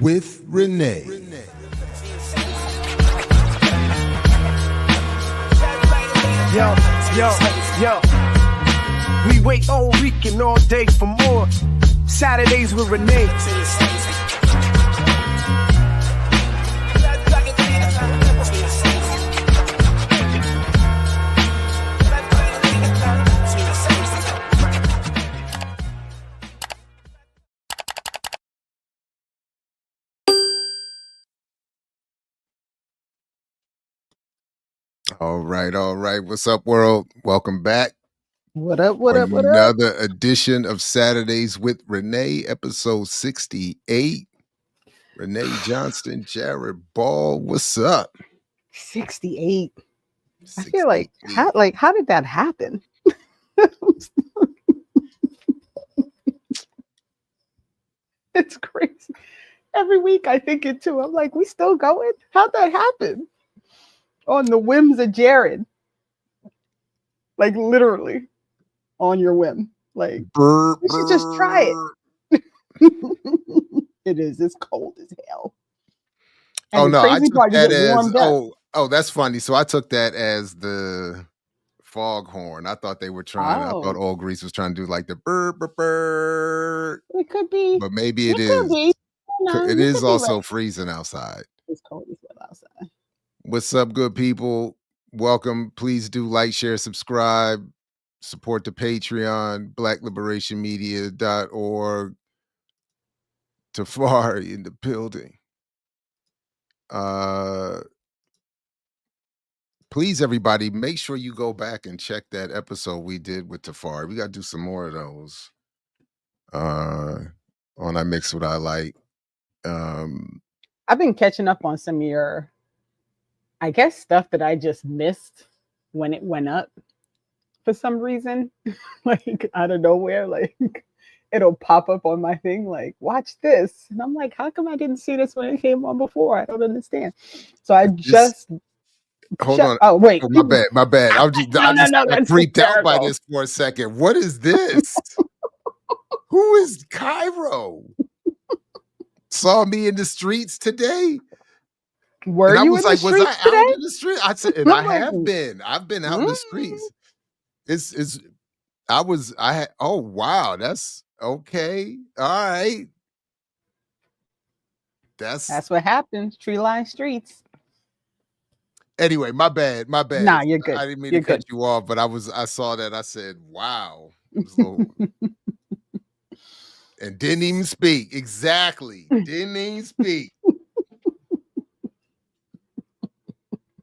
with Renee. Yo. We wait all week and all day for more. Saturdays with Renee. All right. What's up, world? Welcome back. What up? Another edition of Saturdays with Renee, episode 68. Renee Johnston, Jared Ball. What's up? 68. I feel like how did that happen? It's crazy. Every week I think it too. I'm like, we still going? How'd that happen? On the whims of Jared. Like literally on your whim. Like you should just try it. It is. It's cold as hell. And oh no, I took that as that's funny. So I took that as the foghorn. I thought they were trying. I thought Old Grease was trying to do like the burr. It could be, but maybe it is. Could be. No, it is also freezing outside. It's cold as well outside. What's up, good people? Welcome. Please do like, share, subscribe, support the Patreon, blackliberationmedia.org. Tafari in the building. Please, everybody, make sure you go back and check that episode we did with Tafari. We got to do some more of those on I Mix What I Like. I've been catching up on some of your, I guess, stuff that I just missed when it went up for some reason. Like out of nowhere, like it'll pop up on my thing, like, watch this. And I'm like, how come I didn't see this when it came on before? I don't understand. So I just hold on. Oh, wait. Oh, my bad. I just freaked out by this for a second. What is this? Who is Cairo? Saw me in the streets today. Were you in the streets today? Out in the street? I said, and I have been. I've been out in the streets. Oh wow, that's okay. All right. That's what happens. Tree line streets. Anyway, my bad. Nah, you're good. I didn't mean to cut you off, but I saw that. I said, wow. And didn't even speak. Exactly. Didn't even speak.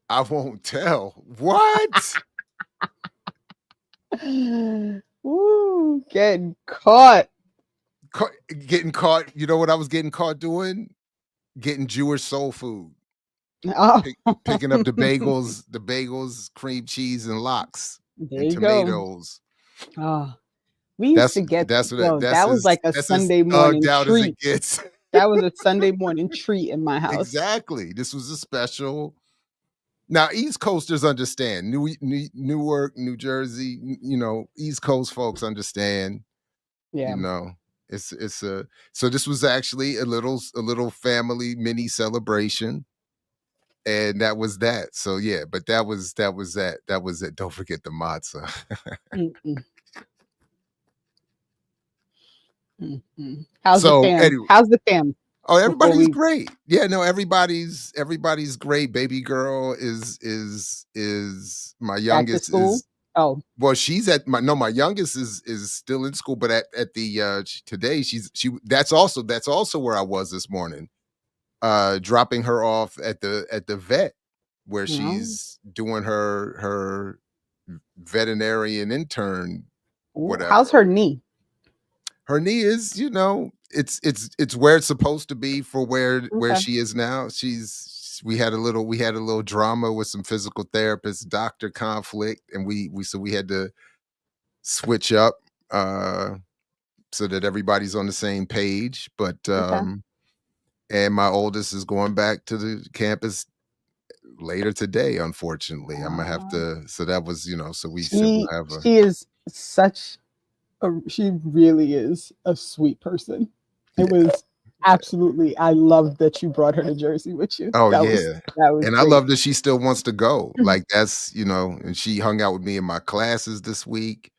I won't tell. What? Ooh, getting caught. Getting caught. You know what I was getting caught doing? Getting Jewish soul food. Oh. Picking up the bagels, cream cheese, and lox. There and you tomatoes. Go. Oh. We used to get that was like a Sunday morning treat. That was a Sunday morning treat in my house. Exactly. This was a special. Now, East Coasters understand. Newark, New Jersey, East Coast folks understand. Yeah. So this was actually a little family mini celebration. And that was that. So yeah, but that was that. That was it. Don't forget the matzah. How's the fam? Anyway. How's the fam? Oh, everybody's great. Yeah, no, everybody's great. Baby girl is my youngest. Back to school? Well, she's my youngest is still in school, but at the today that's also where I was this morning, dropping her off at the vet where she's doing her veterinarian intern. Whatever. How's her knee? Her knee is, it's where it's supposed to be for where she is now. We had a little drama with some physical therapists, doctor conflict, and we had to switch up so that everybody's on the same page. But and my oldest is going back to the campus later today, unfortunately. I'm gonna have to. So that was, so we still have a. She is such. She really is a sweet person. It was Absolutely. I love that you brought her to Jersey with you. Oh That was yeah. that was And I great. love that she still wants to go. Like that's, and she hung out with me in my classes this week,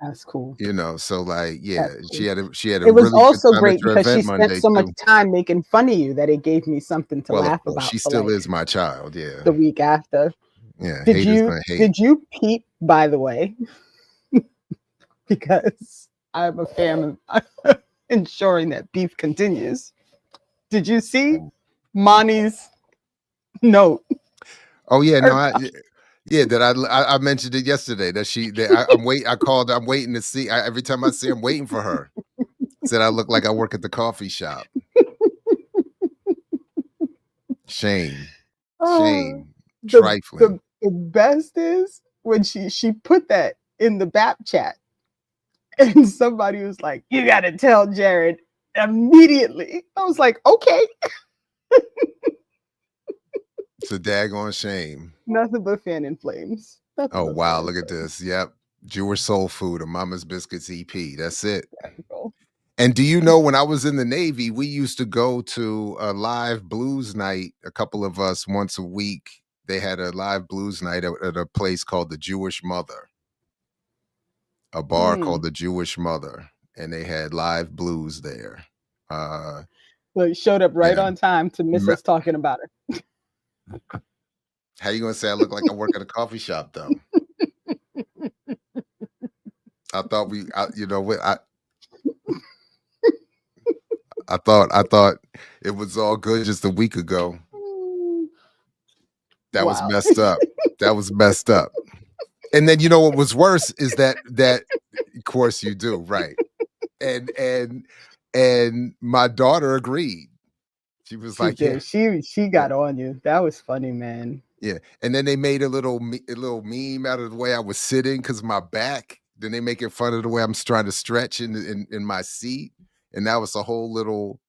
That's cool. so like, yeah, That's she cool. had a It was really good also time at great your because she event spent Monday so much too. time making fun of you that it gave me something to Well, of laugh course, she about for still like is my child. Yeah. the week after. Yeah. Did Haters you gonna hate. did you peep, by the way, because I'm a fan of ensuring that beef continues. Did you see Monty's note? Oh yeah, no, Her yeah, that I mentioned it yesterday that I called, I'm waiting to see. Every time I see, I'm waiting for her. Said I look like I work at the coffee shop. Shame, oh, shame, the trifling. the best is when she put that in the BAP chat and somebody was like, "You got to tell Jared immediately." I was like, "Okay." It's a daggone shame. Nothing but fan in flames. Nothing Oh but wow, fan in look at flames. this. Yep, Jewish soul food, a Mama's Biscuits EP. That's it. Wonderful. And do you know when I was in the Navy, we used to go to a live blues night, a couple of us once a week. They had a live blues night at a place called the Jewish Mother, a bar called Mm. the Jewish Mother, and they had live blues there. Uh, Well, showed up right yeah. on time to miss Me- us talking about her. How you gonna say I look like I work at a coffee shop though? I thought you know what I thought it was all good just a week ago. That was Wow. messed up. That was messed up. And then you know what was worse is that of course you do, right. And my daughter agreed. She was She like, "Yeah, did. She yeah, got on you. That was funny, man. yeah." And then they made a little meme out of the way I was sitting because my back. Then they making fun of the way I'm trying to stretch in my seat. And that was a whole little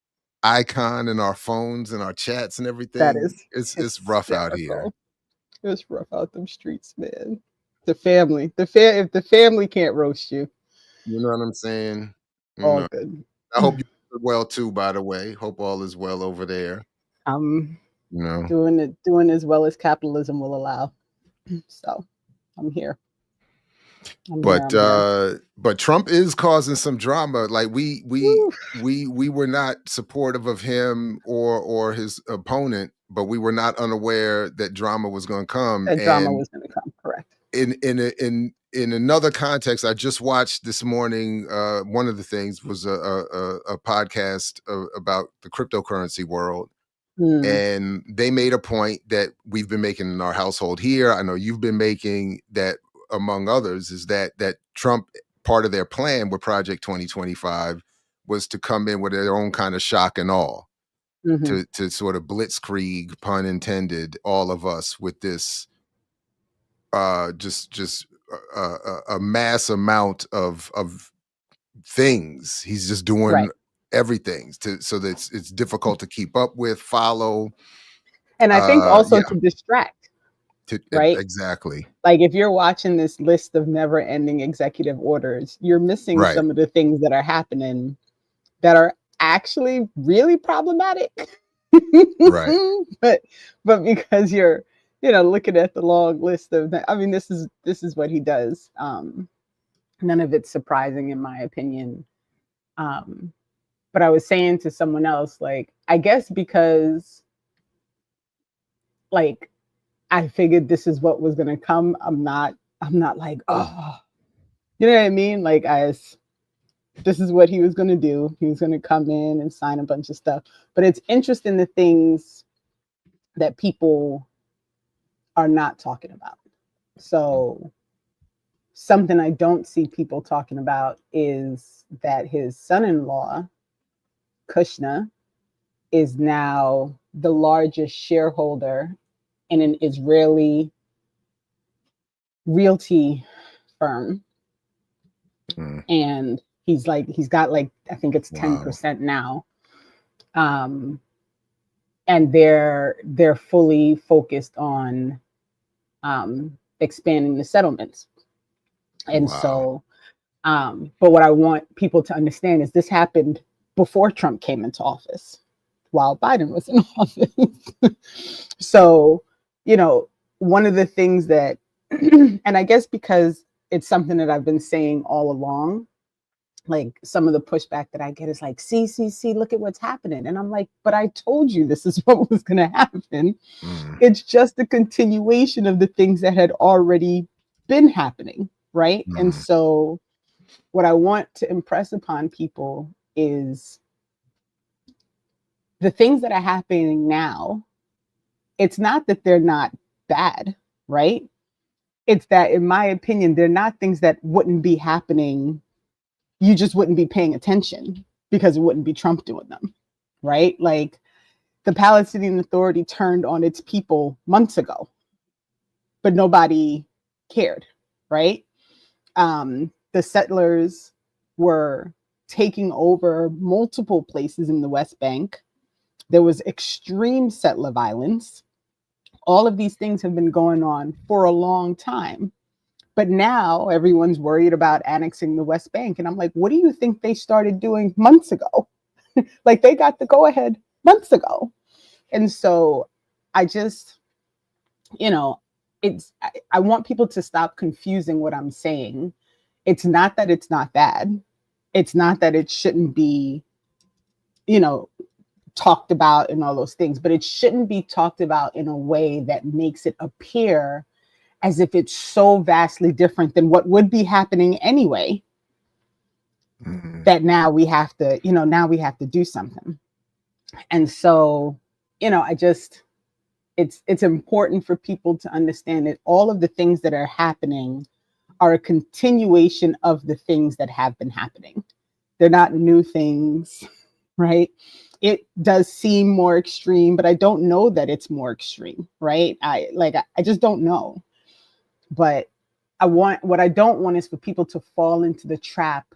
icon in our phones and our chats and That everything. is It's rough out here. hysterical. It's rough out them streets, man. The family, if the family can't roast you, You know what I'm saying? You all know. good. I hope you're well too, by the way. Hope all is well over there. I'm You know. doing as well as capitalism will allow. So I'm here. I'm here. But I'm here. but Trump is causing some drama. Like Woo. we were not supportive of him or his opponent, but we were not unaware that drama was going to come. That drama And was going to come. Correct. in another context, I just watched this morning. One of the things was a podcast about the cryptocurrency world. Mm, And they made a point that we've been making in our household here. I know you've been making that, among others, is that Trump, part of their plan with Project 2025 was to come in with their own kind of shock and awe, hmm to sort of blitzkrieg, pun intended, all of us with this just a mass amount of things. He's just doing Right. everything so that it's difficult to keep up with, follow. And I think also Yeah, to distract, right? exactly. Like if you're watching this list of never ending executive orders, you're missing Right, some of the things that are happening that are actually really problematic. right. but because you're looking at the long list of I mean this is what he does. None of it's surprising in my opinion. Um, but I was saying to someone else, like, I guess because like I figured this is what was gonna come. I'm not like, oh, you know what I mean? Like this is what he was gonna do. He was gonna come in and sign a bunch of stuff. But it's interesting the things that people are not talking about. So something I don't see people talking about is that his son-in-law, Kushner, is now the largest shareholder in an Israeli realty firm. Mm, And he's got like, I think it's wow, 10% now. Um, and they're fully focused on expanding the settlements. And wow. so, but what I want people to understand is this happened before Trump came into office, while Biden was in office. So, you know, one of the things that, and I guess because it's something that I've been saying all along, like some of the pushback that I get is like, see, look at what's happening. And I'm like, but I told you this is what was going to happen. Mm, It's just a continuation of the things that had already been happening. Right. And mm, so what I want to impress upon people is the things that are happening now. It's not that they're not bad, right? It's that, in my opinion, they're not things that wouldn't be happening. You just wouldn't be paying attention because it wouldn't be Trump doing them, right? Like the Palestinian Authority turned on its people months ago, but nobody cared, right? The settlers were taking over multiple places in the West Bank. There was extreme settler violence. All of these things have been going on for a long time. But now everyone's worried about annexing the West Bank. And I'm like, what do you think they started doing months ago? Like they got the go ahead months ago. And so I just, you know, I want people to stop confusing what I'm saying. It's not that it's not bad. It's not that it shouldn't be, you know, talked about and all those things, but it shouldn't be talked about in a way that makes it appear as if it's so vastly different than what would be happening anyway, mm. that now we have to, now we have to do something. And so, I just, it's important for people to understand that all of the things that are happening are a continuation of the things that have been happening. They're not new things, right? It does seem more extreme, but I don't know that it's more extreme, right? I just don't know. But what I don't want is for people to fall into the trap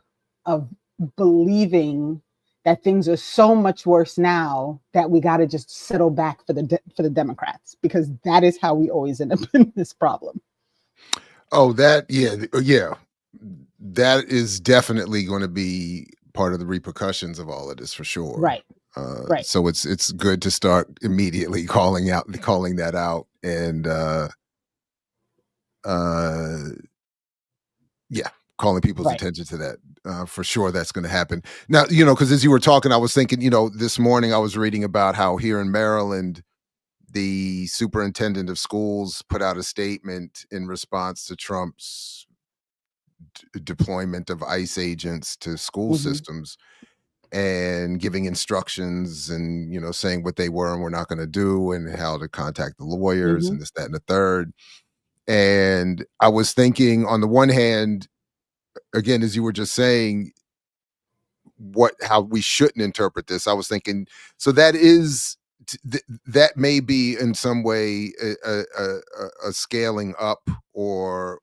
of believing that things are so much worse now that we got to just settle back for the Democrats, because that is how we always end up in this problem. Oh, yeah. That is definitely going to be part of the repercussions of all of this for sure. Right. Right. So it's good to start immediately calling that out, and uh, yeah, calling people's Right. attention to that. For sure, that's going to happen. Now, because as you were talking, I was thinking, this morning I was reading about how here in Maryland, the superintendent of schools put out a statement in response to Trump's deployment of ICE agents to school Mm-hmm. systems, and giving instructions and saying what they were and were not going to do, and how to contact the lawyers Mm-hmm. and this, that, and the third. And I was thinking, on the one hand, again, as you were just saying, how we shouldn't interpret this. I was thinking, so that may be in some way a scaling up, or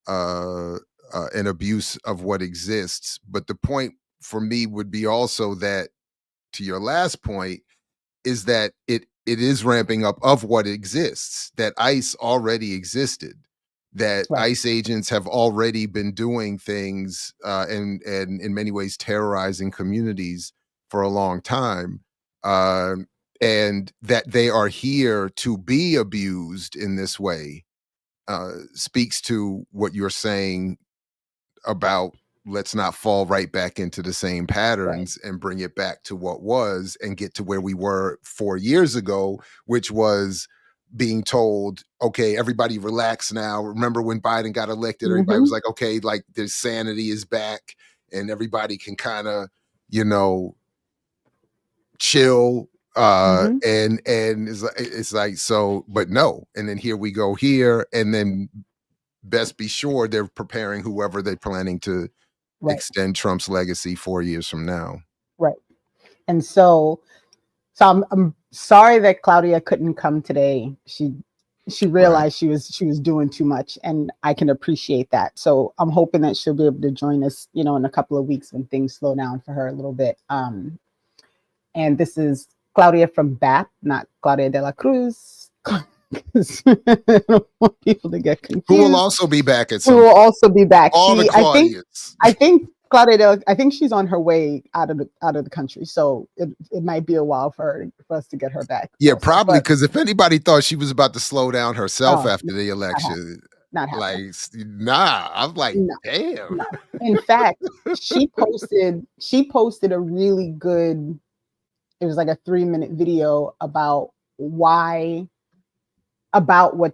an abuse of what exists. But the point for me would be also that, to your last point, is that it is ramping up of what exists, that ICE already existed, that Right. ICE agents have already been doing things, and in many ways terrorizing communities for a long time, and that they are here to be abused in this way, speaks to what you're saying about, let's not fall right back into the same Right. patterns and bring it back to what was, and get to where we were 4 years ago, which was being told, okay, everybody relax now. Remember when Biden got elected, everybody Mm-hmm. was like, okay, like their sanity is back and everybody can kind of, you know, chill. Mm-hmm. And it's like, so, but no. And then here we go here. And then best be sure they're preparing whoever they're planning to Right. extend Trump's legacy 4 years from now. Right. And so I'm sorry that Claudia couldn't come today. She Right. realized she was doing too much, and I can appreciate that. So I'm hoping that she'll be able to join us, in a couple of weeks when things slow down for her a little bit. And this is Claudia from BAP, not Claudia de la Cruz. I don't want people to get Who will confused. also be back at Who some will point. also be back. All the See, I think Claudias. I think Claudia, I think she's on her way out of the country, so it might be a while for us to get her back Yeah, also. probably But because if anybody thought she was about to slow down herself oh, after the not happening. election, Not happening. like, nah, I'm like, No, damn. no. In fact, she posted a really good. It was like a 3-minute video about what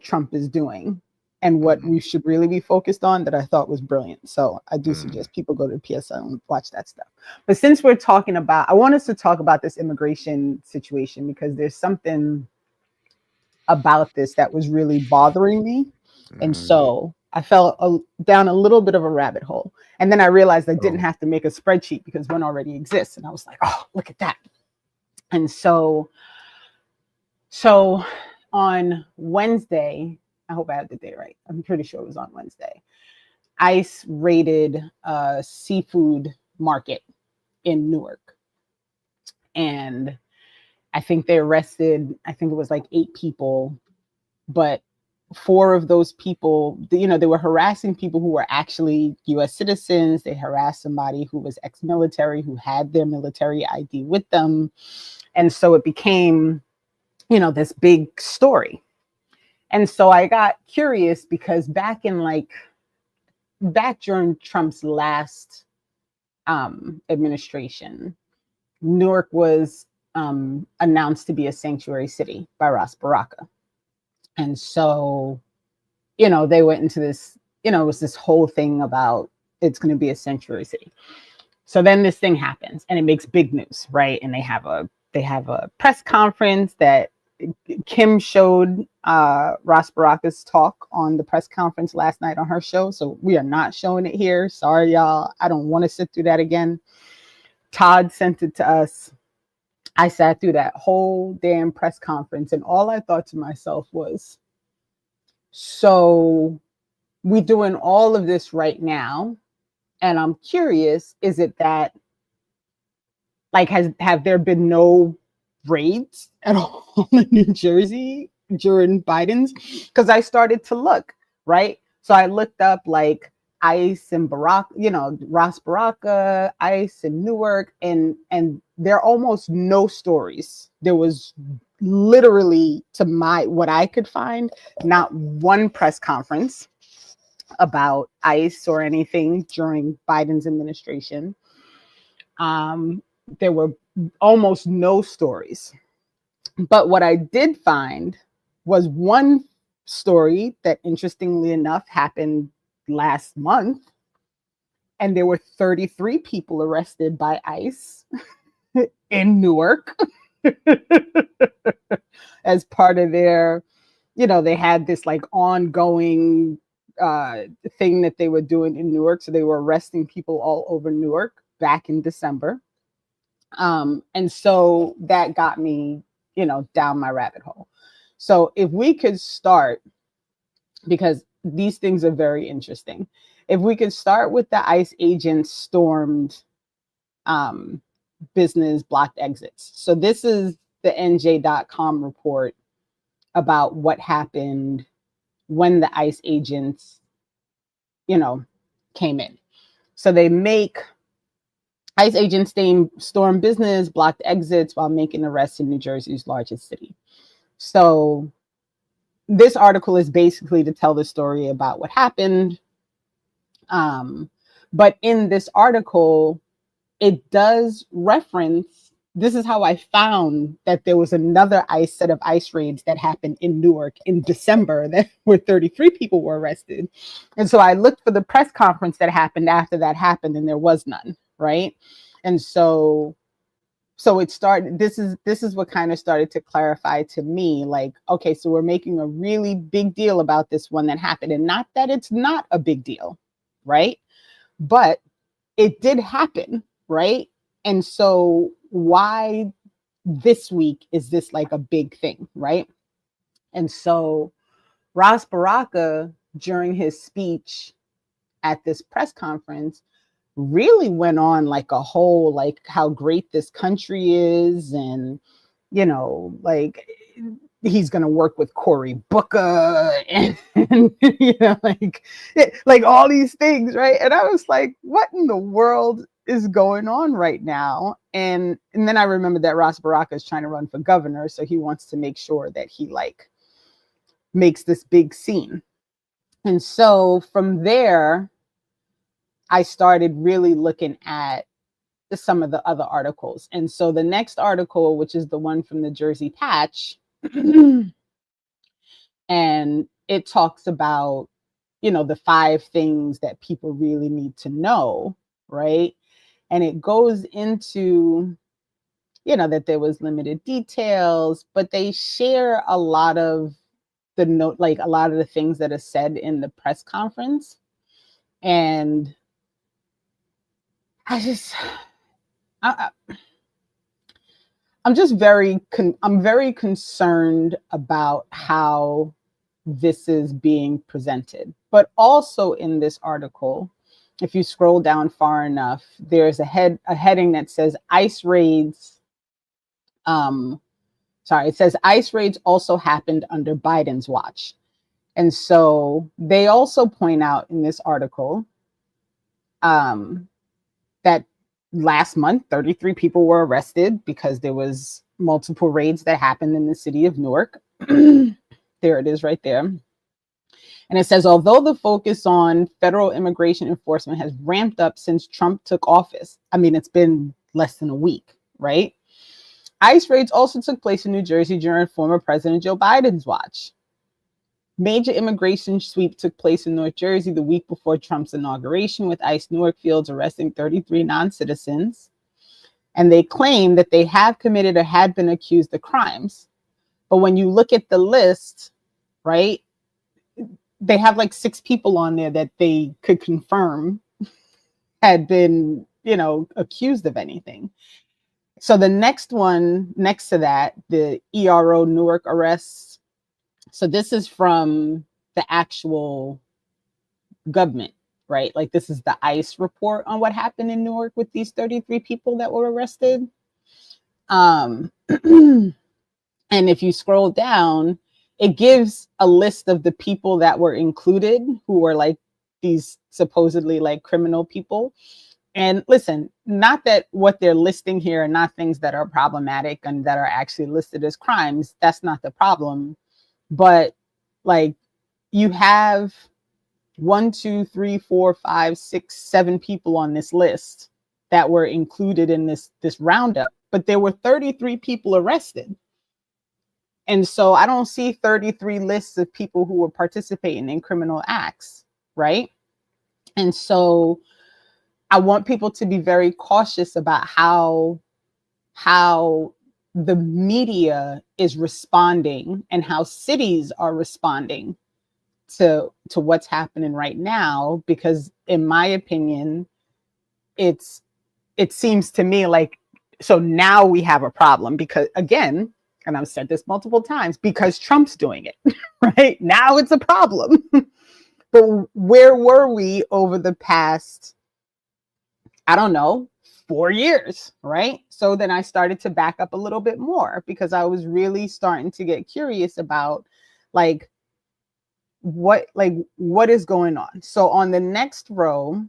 Trump is doing and what Mhm, we should really be focused on that I thought was brilliant. So I do mm, suggest people go to the PSL and watch that stuff. But since we're talking about, I want us to talk about this immigration situation because there's something about this that was really bothering me. And mm. so I fell down a little bit of a rabbit hole. And then I realized I didn't Oh, have to make a spreadsheet because one already exists. And I was like, oh, look at that. And so on Wednesday, I hope I have the day right. I'm pretty sure it was on Wednesday. ICE raided a seafood market in Newark. And I think they arrested, I think it was like 8 people, but 4 of those people, they were harassing people who were actually US citizens. They harassed somebody who was ex-military, who had their military ID with them. And so it became, this big story. And so I got curious because back during Trump's last administration, Newark was announced to be a sanctuary city by Ross Baraka. And so, they went into this, it was this whole thing about it's going to be a sanctuary city. So then this thing happens and it makes big news, right? And they have a press conference that Kim showed Ross Baraka's talk on the press conference last night on her show. So we are not showing it here. Sorry, y'all. I don't want to sit through that again. Todd sent it to us. I sat through that whole damn press conference, and all I thought to myself was, so we're doing all of this right now. And I'm curious, is it that like have there been no raids at all in New Jersey during Biden's? Because I started to look, right? So I looked up like ICE and Barack, Ross Baraka, ICE and Newark, and there are almost no stories. There was literally, to my what I could find, not one press conference about ICE or anything during Biden's administration. Um, there were almost no stories. But what I did find was one story that, interestingly enough, happened last month. And there were 33 people arrested by ICE in Newark as part of their, they had this like ongoing thing that they were doing in Newark. So they were arresting people all over Newark back in December. And so that got me, down my rabbit hole. So if we could start, because these things are very interesting, if we could start with the ICE agents stormed business blocked exits. So this is the NJ.com report about what happened when the ICE agents, came in. So they make ICE agents storm business, blocked exits while making arrests in New Jersey's largest city. So this article is basically to tell the story about what happened. But in this article, it does reference, this is how I found that there was another set of ICE raids that happened in Newark in December where 33 people were arrested. And so I looked for the press conference that happened after that happened, and there was none, right? And so it started, this is what kind of started to clarify to me, like, okay, so we're making a really big deal about this one that happened, and not that it's not a big deal, right? But it did happen, right? And so why this week is this like a big thing, right? And so Ross Baraka, during his speech at this press conference, really went on like a whole, like how great this country is, and like he's going to work with Cory Booker and like all these things, right? And I was like, what in the world is going on right now? And then I remembered that Ras Baraka is trying to run for governor, so he wants to make sure that he like makes this big scene. And so from there, I started really looking at some of the other articles. And so the next article, which is the one from the Jersey Patch, and it talks about, the 5 things that people really need to know, right? And it goes into, that there was limited details, but they share a lot of the note, like a lot of the things that are said in the press conference. And I just, I'm just I'm very concerned about how this is being presented. But also in this article, if you scroll down far enough, there's a heading that says ICE raids. It says ICE raids also happened under Biden's watch. And so they also point out in this article that last month, 33 people were arrested because there was multiple raids that happened in the city of Newark. There it is right there. And it says, although the focus on federal immigration enforcement has ramped up since Trump took office, I mean, it's been less than a week, right? ICE raids also took place in New Jersey during former President Joe Biden's watch. Major immigration sweep took place in North Jersey the week before Trump's inauguration, with ICE Newark Fields arresting 33 non-citizens. And they claim that they have committed or had been accused of crimes. But when you look at the list, right, they have like 6 people on there that they could confirm had been, accused of anything. So the next one next to that, the ERO Newark arrests. So this is from the actual government, right? Like this is the ICE report on what happened in Newark with these 33 people that were arrested. And if you scroll down, it gives a list of the people that were included who were like these supposedly like criminal people. And listen, not that what they're listing here are not things that are problematic and that are actually listed as crimes. That's not the problem. But like you have 1, 2, 3, 4, 5, 6, 7 people on this list that were included in this roundup, but there were 33 people arrested. And so I don't see 33 lists of people who were participating in criminal acts, right? And so I want people to be very cautious about how the media is responding and how cities are responding to what's happening right now, because in my opinion, it seems to me like, so now we have a problem because, again, and I've said this multiple times, because Trump's doing it, right? Now it's a problem. But where were we over the past, I don't know, 4 years, right? So then I started to back up a little bit more because I was really starting to get curious about like what is going on. So on the next row,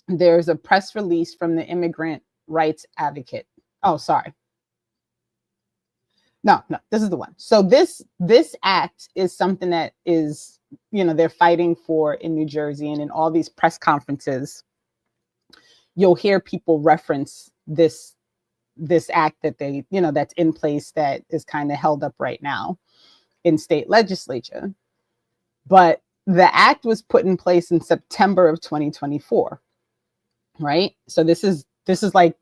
there's a press release from the immigrant rights advocate. Oh, sorry. No, this is the one. So this act is something that is, they're fighting for in New Jersey, and in all these press conferences, you'll hear people reference this act that they, that's in place that is kind of held up right now in state legislature. But the act was put in place in September of 2024, right? So this is like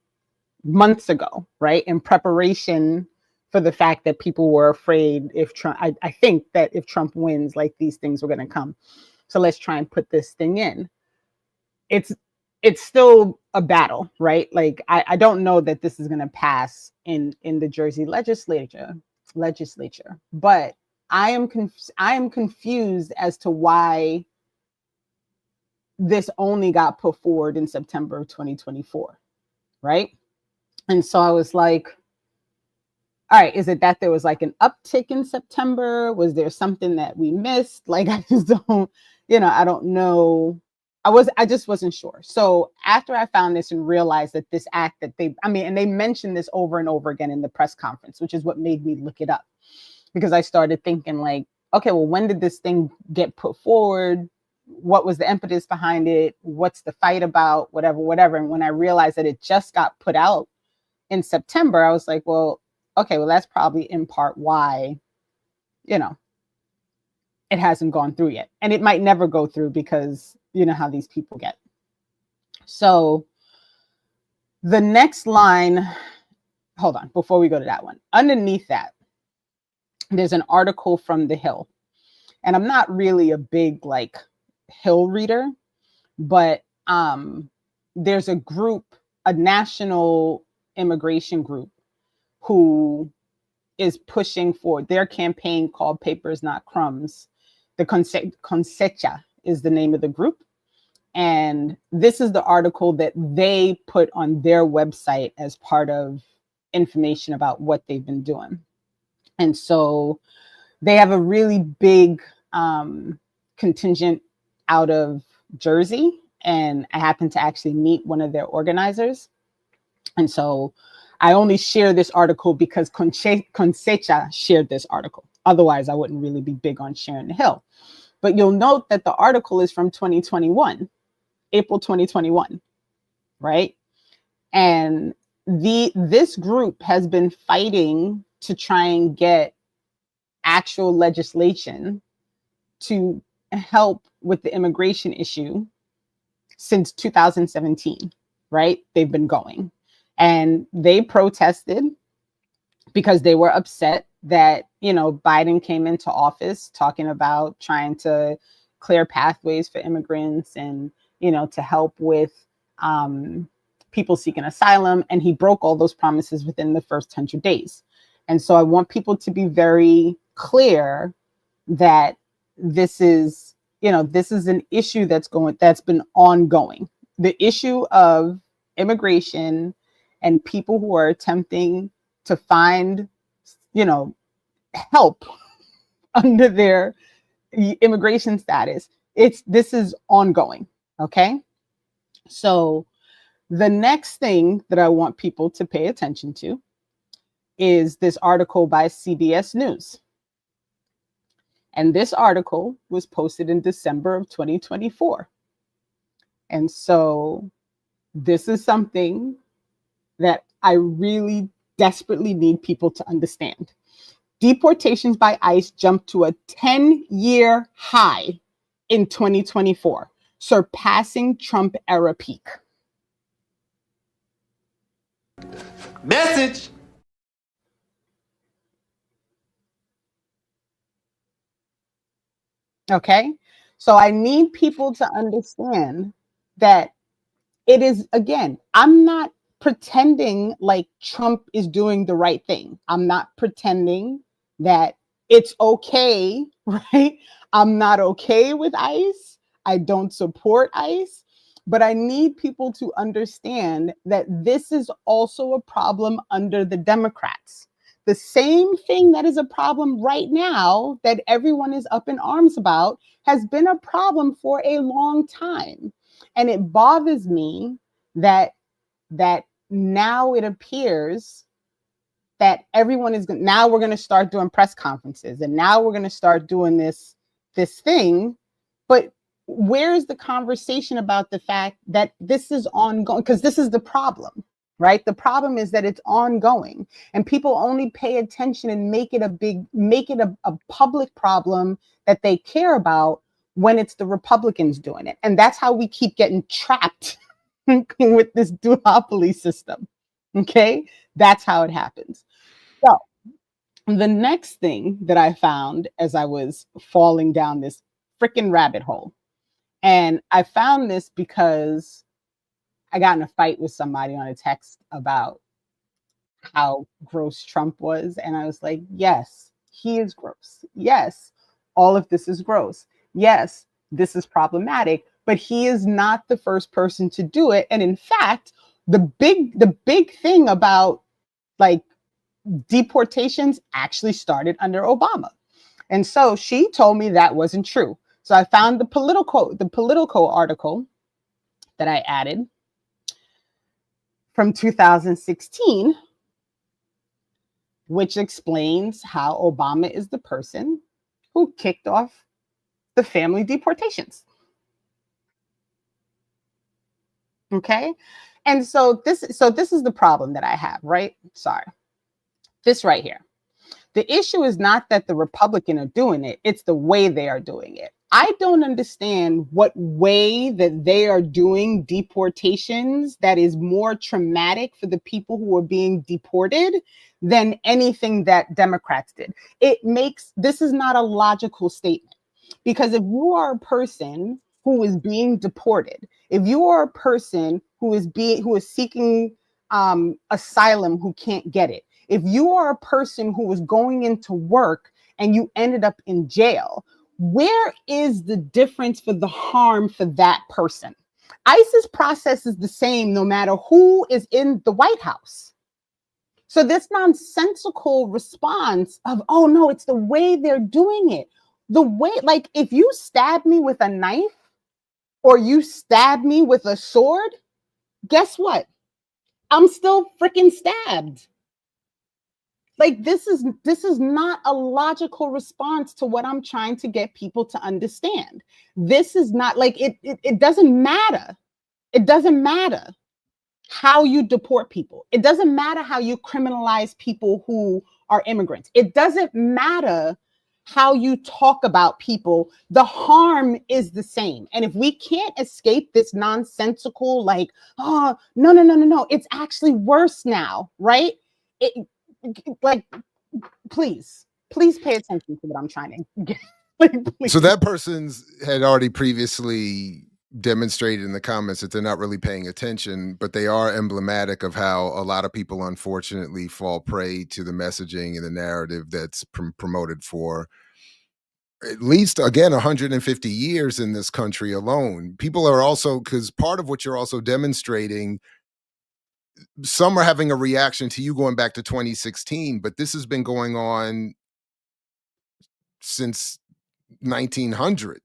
months ago, right? In preparation for the fact that people were afraid if Trump, I think that if Trump wins, like these things were going to come. So let's try and put this thing in. It's still a battle, right? Like I don't know that this is going to pass in the Jersey legislature, but I am confused as to why this only got put forward in September of 2024, right? And so I was like, all right, is it that there was like an uptick in September? Was there something that we missed? Like, I just don't, I don't know. I just wasn't sure. So after I found this and realized that this act that and they mentioned this over and over again in the press conference, which is what made me look it up, because I started thinking like, okay, well, when did this thing get put forward? What was the impetus behind it? What's the fight about? Whatever. And when I realized that it just got put out in September, I was like, well, okay, well, that's probably in part why, it hasn't gone through yet. And it might never go through because you know how these people get. So the next line, hold on, before we go to that one, underneath that, there's an article from The Hill. And I'm not really a big like Hill reader, but there's a group, a national immigration group, who is pushing for their campaign called Papers Not Crumbs. The Consecha is the name of the group. And this is the article that they put on their website as part of information about what they've been doing. And so they have a really big contingent out of Jersey. And I happened to actually meet one of their organizers. And so I only share this article because Consecha shared this article. Otherwise, I wouldn't really be big on sharing The Hill. But you'll note that the article is from 2021, April 2021, right? And this group has been fighting to try and get actual legislation to help with the immigration issue since 2017, right? They've been going. And they protested because they were upset that, Biden came into office talking about trying to clear pathways for immigrants and, to help with people seeking asylum. And he broke all those promises within the first 100 days. And so I want people to be very clear that this is an issue that's been ongoing. The issue of immigration and people who are attempting to find, help under their immigration status. This is ongoing. Okay. So the next thing that I want people to pay attention to is this article by CBS News. And this article was posted in December of 2024. And so this is something that I really desperately need people to understand. Deportations by ICE jumped to a 10-year high in 2024, surpassing Trump era peak. Message. Okay, so I need people to understand that it is, again, I'm not pretending like Trump is doing the right thing. I'm not pretending that it's okay, right? I'm not okay with ICE. I don't support ICE, but I need people to understand that this is also a problem under the Democrats. The same thing that is a problem right now that everyone is up in arms about has been a problem for a long time. And it bothers me that now it appears that everyone is now we're going to start doing press conferences and now we're going to start doing this thing. But where's the conversation about the fact that this is ongoing? Because this is the problem, right? The problem is that it's ongoing and people only pay attention and make it a public problem that they care about when it's the Republicans doing it. And that's how we keep getting trapped with this duopoly system. Okay, that's how it happens. So the next thing that I found as I was falling down this freaking rabbit hole, and I found this because I got in a fight with somebody on a text about how gross Trump was. And I was like, yes, he is gross. Yes, all of this is gross. Yes, this is problematic, but he is not the first person to do it. And in fact, the big thing about like deportations actually started under Obama. And so she told me that wasn't true. So I found the Politico article that I added from 2016, which explains how Obama is the person who kicked off the family deportations. Okay? And so this is the problem that I have, right? Sorry. This right here. The issue is not that the Republicans are doing it, it's the way they are doing it. I don't understand what way that they are doing deportations that is more traumatic for the people who are being deported than anything that Democrats did. This is not a logical statement, because if you are a person who is being deported, if you are a person who is seeking asylum who can't get it, if you are a person who was going into work and you ended up in jail, where is the difference for the harm for that person? ICE's process is the same no matter who is in the White House. So this nonsensical response of, oh no, it's the way they're doing it. The way, like, if you stab me with a knife or you stab me with a sword, guess what? I'm still freaking stabbed. Like, this is not a logical response to what I'm trying to get people to understand. This is not like it doesn't matter. It doesn't matter how you deport people. It doesn't matter how you criminalize people who are immigrants. It doesn't matter how you talk about people. The harm is the same. And if we can't escape this nonsensical, like, oh, no, it's actually worse now, right? Like, please pay attention to what I'm trying to get. Like, So please. that person's had already previously demonstrated in the comments that they're not really paying attention, but they are emblematic of how a lot of people unfortunately fall prey to the messaging and the narrative that's promoted for at least, again, 150 years in this country alone. People are also, because part of what you're also demonstrating, some are having a reaction to you going back to 2016, but this has been going on since 1900.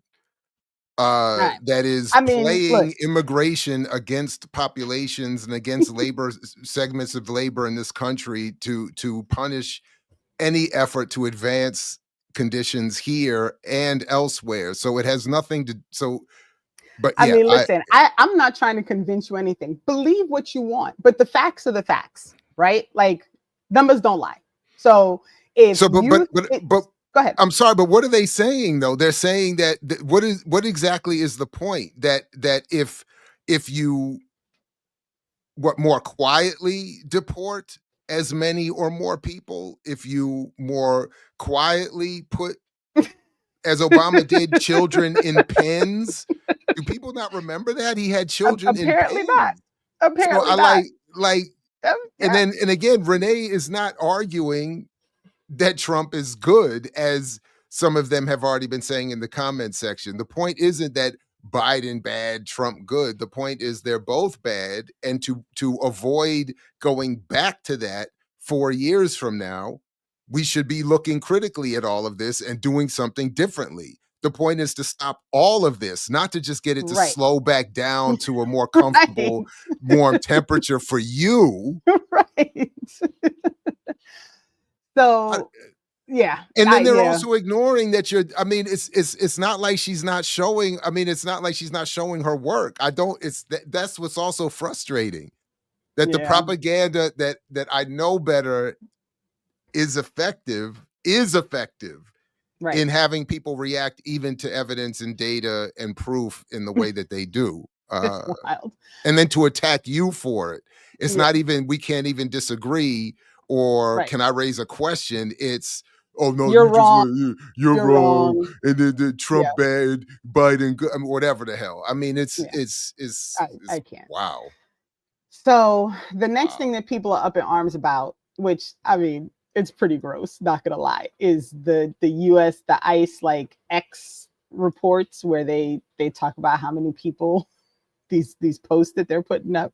Right. That is I mean, look, playing immigration against populations and against labor segments of labor in this country to punish any effort to advance conditions here and elsewhere. So it has nothing to but I yeah, mean, I listen, I'm not trying to convince you anything. Believe what you want, but the facts are the facts, right? Like, numbers don't lie. So if so you, but go ahead. I'm sorry, but what are they saying though? They're saying that what exactly is the point? That if you what more quietly deport as many or more people, if you more quietly put, as Obama did, children in pens. Do people not remember that he had children in Apparently not. pens? So Apparently I not. like and Yeah. then and again, Renee is not arguing that Trump is good, as some of them have already been saying in the comment section. The point isn't that Biden bad, Trump good. The point is they're both bad, and to avoid going back to that 4 years from now, we should be looking critically at all of this and doing something differently. The point is to stop all of this, not to just get it to Right. slow back down to a more Right. comfortable, warm temperature for you. Right. So yeah, And then they're yeah, also ignoring that you're, I mean, it's not like she's not showing, I mean, it's not like she's not showing her work. I don't, that's what's also frustrating. That the yeah. propaganda that I know better is effective Right. in having people react even to evidence and data and proof in the way that they do. It's wild. And then to attack you for it. It's Yeah. not even, we can't even disagree, or Right. can I raise a question? It's, oh no, You're you just wrong. you're You're wrong, wrong. and the Yeah. Trump bad, Biden good, I mean, whatever the hell. I mean, Yeah. I it's can't. wow, So the next wow. thing that people are up in arms about, which I mean, it's pretty gross, not gonna lie, is the US, the ICE like X reports where they talk about how many people these posts that they're putting up.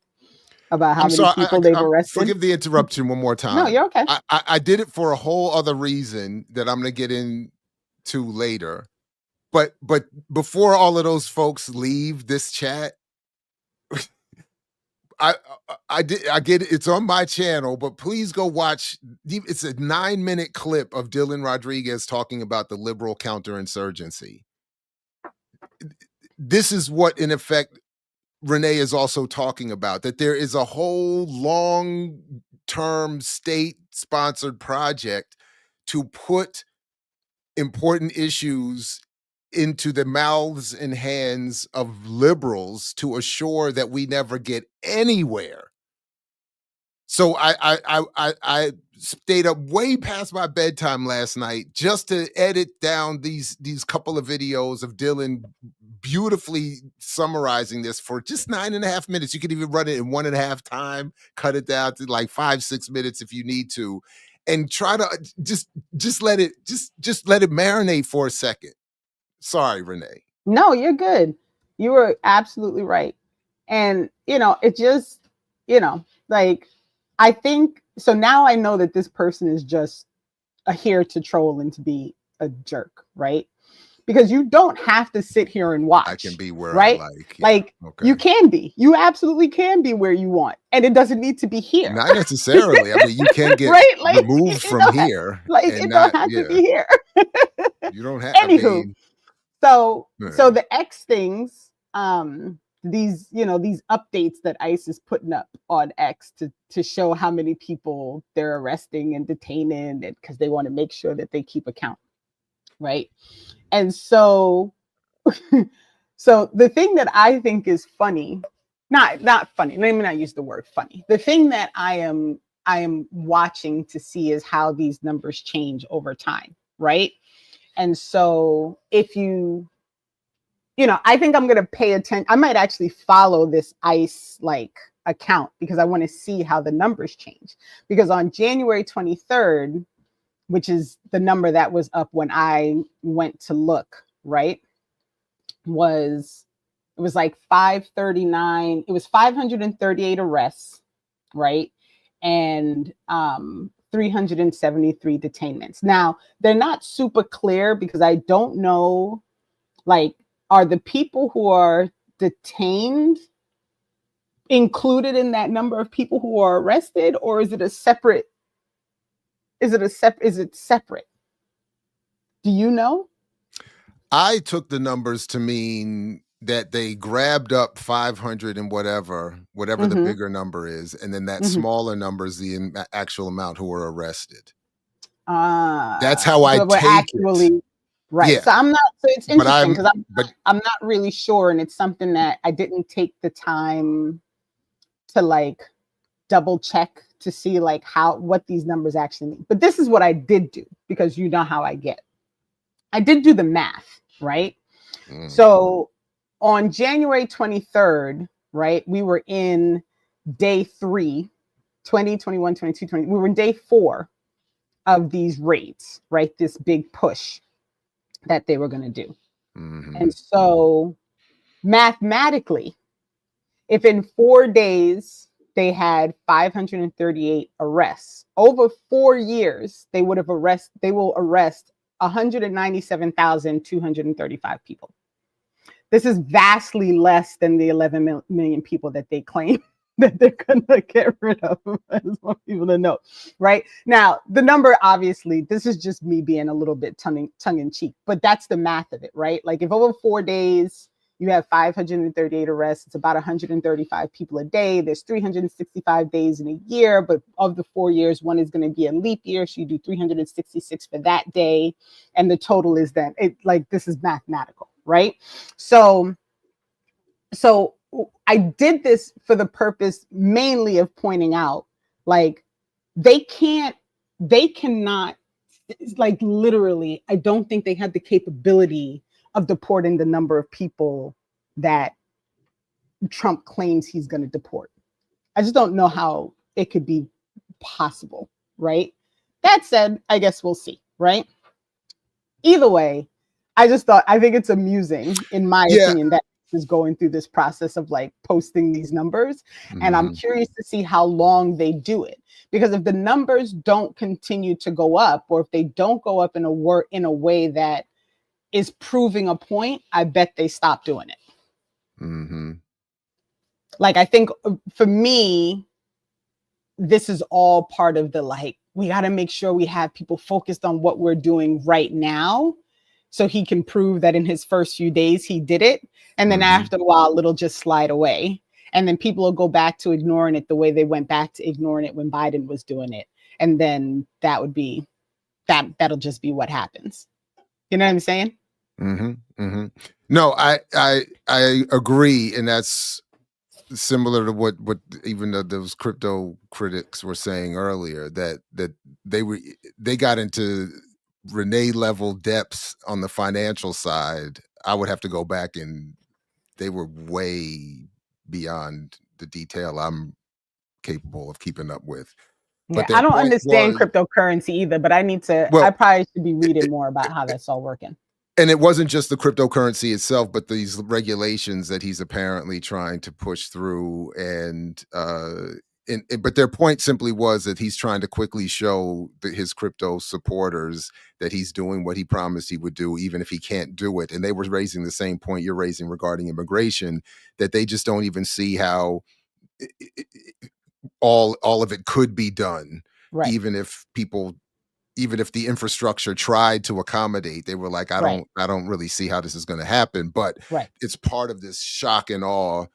about how I'm many sorry. people they've arrested? Forgive the interruption one more No, time. you're okay. I did it for a whole other reason that I'm going to get into later. But before all of those folks leave this chat, I I get it. It's on my channel, but please go watch. It's a 9-minute clip of Dylan Rodriguez talking about the liberal counterinsurgency. This is what, in effect, Renee is also talking about, that there is a whole long-term state-sponsored project to put important issues into the mouths and hands of liberals to assure that we never get anywhere. So I stayed up way past my bedtime last night just to edit down these couple of videos of Dylan beautifully summarizing this for just 9.5 minutes. You could even run it in 1.5 time, cut it down to like 5-6 minutes if you need to, and try to just let it just let it marinate for a second. Sorry, Renee. No, you're good. You were absolutely right. And, it just, like, I think so now I know that this person is just here to troll and to be a jerk, right? Because you don't have to sit here and watch. I can be where I right? like. Yeah. Like, okay. you can be. You absolutely can be where you want. And it doesn't need to be here. Not necessarily. I mean, you can get right? Like, removed from here. Like, and it not, don't have yeah. to be here. You don't have. Anywho, so yeah. the X things, these updates that ICE is putting up on X to show how many people they're arresting and detaining, and because they want to make sure that they keep account, right? And so so the thing that I think is funny, not funny, let me not use the word funny. The thing that I am watching to see is how these numbers change over time, right? And so if I think I'm going to pay attention. I might actually follow this ICE account because I want to see how the numbers change. Because on January 23rd, which is the number that was up when I went to look, right? It was like 539. It was 538 arrests, right? And 373 detainments. Now, they're not super clear because I don't know, are the people who are detained included in that number of people who are arrested, or is it separate? Is it separate? Do you know? I took the numbers to mean that they grabbed up 500 and whatever the bigger number is, and then that smaller number is the actual amount who were arrested. That's how I take it. Right. Yeah. So I'm not. So it's interesting because I'm not really sure, and it's something that I didn't take the time to double check to see what these numbers actually mean. But this is what I did do, because you know how I get. I did do the math, right? So on January 23rd, right, we were in day 3, 20, 21, 22, 20. We were in day 4 of these raids, right? This big push that they were going to do. And so mathematically, if in 4 days they had 538 arrests, over 4 years, they will arrest 197,235 people. This is vastly less than the 11 million people that they claim that they're going to get rid of. I just want people to know, right? Now, the number, obviously, this is just me being a little bit tongue in cheek, but that's the math of it, right? Like, if over 4 days you have 538 arrests, it's about 135 people a day. There's 365 days in a year, but of the 4 years, one is going to be a leap year. So you do 366 for that day. And the total is that this is mathematical, right? So I did this for the purpose mainly of pointing out, they cannot, literally, I don't think they had the capability of deporting the number of people that Trump claims he's going to deport. I just don't know how it could be possible, right? That said, I guess we'll see, right? Either way, I think it's amusing, in my opinion, that is going through this process of like posting these numbers. And I'm Mhm. curious to see how long they do it. Because if the numbers don't continue to go up, or if they don't go up in a way that is proving a point, I bet they stop doing it. Mhm. Like, I think for me, this is all part of the like, we got to make sure we have people focused on what we're doing right now so he can prove that in his first few days he did it. And then Mhm. after a while, it'll just slide away. And then people will go back to ignoring it the way they went back to ignoring it when Biden was doing it. And then that'll just be what happens. You know what I'm saying? Mhm. Mhm. No, I agree, and that's similar to what even those crypto critics were saying earlier, that they were they got into Renee level depths on the financial side. I would have to go back, and they were way beyond the detail I'm capable of keeping up with. But Yeah, I their don't point understand was, cryptocurrency either, but I well, probably should be reading more about how that's all working. and it wasn't just the cryptocurrency itself, but these regulations that he's apparently trying to push through. But their point simply was that he's trying to quickly show his crypto supporters that he's doing what he promised he would do, even if he can't do it. And they were raising the same point you're raising regarding immigration, that they just don't even see how i- i- i- all of it could be done, Right, even if people, even if the infrastructure tried to accommodate. They were like, right, I don't really see how this is going to happen. But right, it's part of this shock and awe,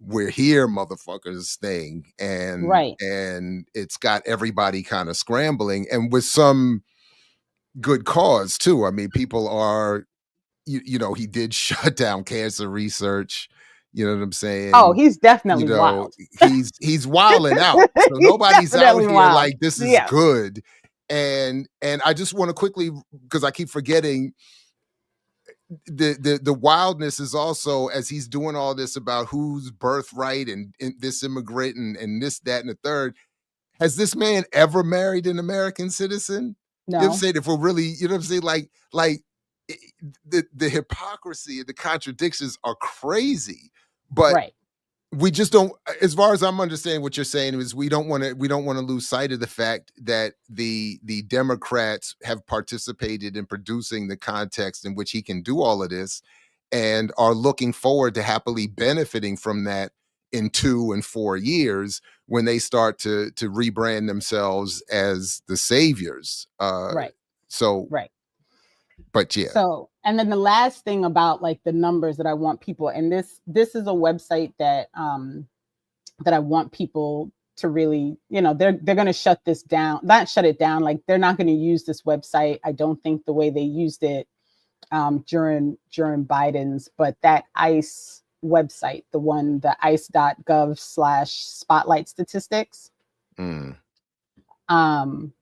we're here motherfuckers thing. and right. and it's got everybody kind of scrambling, and with some good cause too. I mean, people are, you know, he did shut down cancer research. You know what I'm Oh, saying? he's You definitely know, wild. he's wilding out. So He's nobody's out definitely here wild. like this is Yeah. good. And I just want to quickly, because I keep forgetting, the wildness is also, as he's doing all this about whose birthright and this immigrant and this, that, and the third. Has this man ever married an American citizen? You know what I'm No. saying? If we're really, you know what I'm saying? Like i- the hypocrisy and the contradictions are crazy. But Right. we just don't, as far as I'm understanding what you're saying, is we don't want to lose sight of the fact that the Democrats have participated in producing the context in which he can do all of this, and are looking forward to happily benefiting from that in 2 and 4 years, when they start to rebrand themselves as the saviors. Right. So Right. but yeah. So, and then the last thing about like the numbers that I want people, and this is a website that I want people to really, they're going to shut this down, not shut it down. Like, they're not going to use this website. I don't think the way they used it during Biden's, but that ICE website, the ice.gov/spotlight statistics. Mm. Um,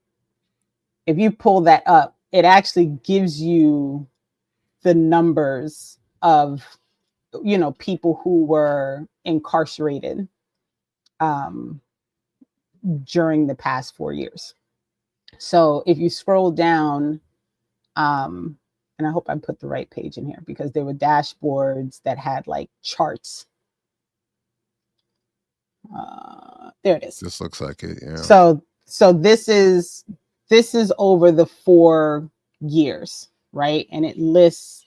if you pull that up, it actually gives you the numbers of, people who were incarcerated um, during the past 4 years. So if you scroll down, and I hope I put the right page in here, because there were dashboards that had like charts. There it is. This looks like it, yeah. So this is over the 4 years, right? And it lists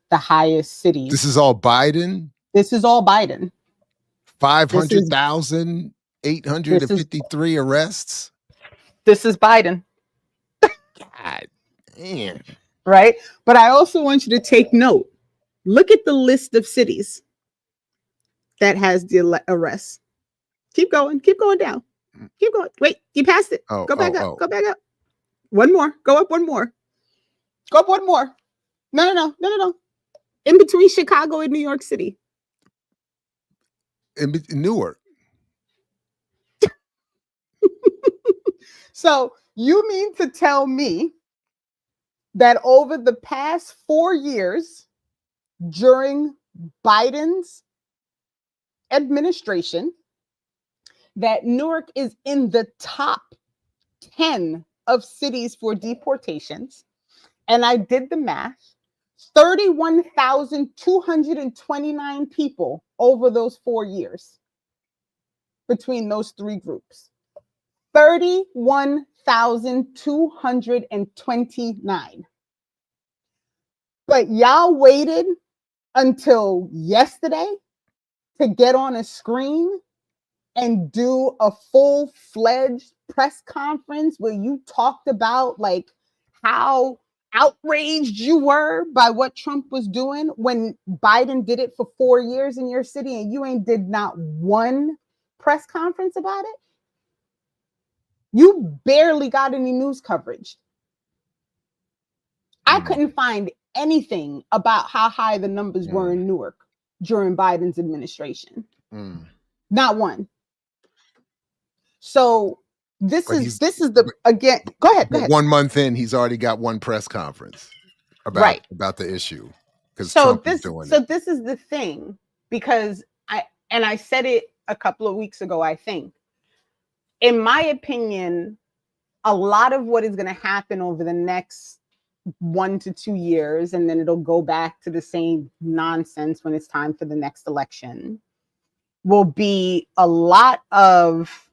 the highest cities. This is all Biden. This is all Biden. This is 500,853 arrests. this is Biden, God damn. right? But I also want you to take note. Look at the list of cities that has the arrests. Keep going down. Keep going. Wait, you passed it. Oh, Go back oh, up. oh. Go back up. One more. Go up one more. Go up one more. No. In between Chicago and New York City. In Newark. So you mean to tell me that over the past 4 years during Biden's administration, that Newark is in the top 10 of cities for deportations? And I did the math. 31,229 people over those 4 years between those three groups. 31,229. But y'all waited until yesterday to get on a screen and do a full-fledged press conference where you talked about like how outraged you were by what Trump was doing when Biden did it for 4 years in your city and you ain't did not one press conference about it. You barely got any news coverage. I couldn't find anything about how high the numbers were in Newark during Biden's administration. Not one. So this is the again. Go ahead. But 1 month in, he's already got one press conference about the issue because Trump is doing it. This is the thing, because I said it a couple of weeks ago. I think, in my opinion, a lot of what is going to happen over the next 1 to 2 years, and then it'll go back to the same nonsense when it's time for the next election, will be a lot of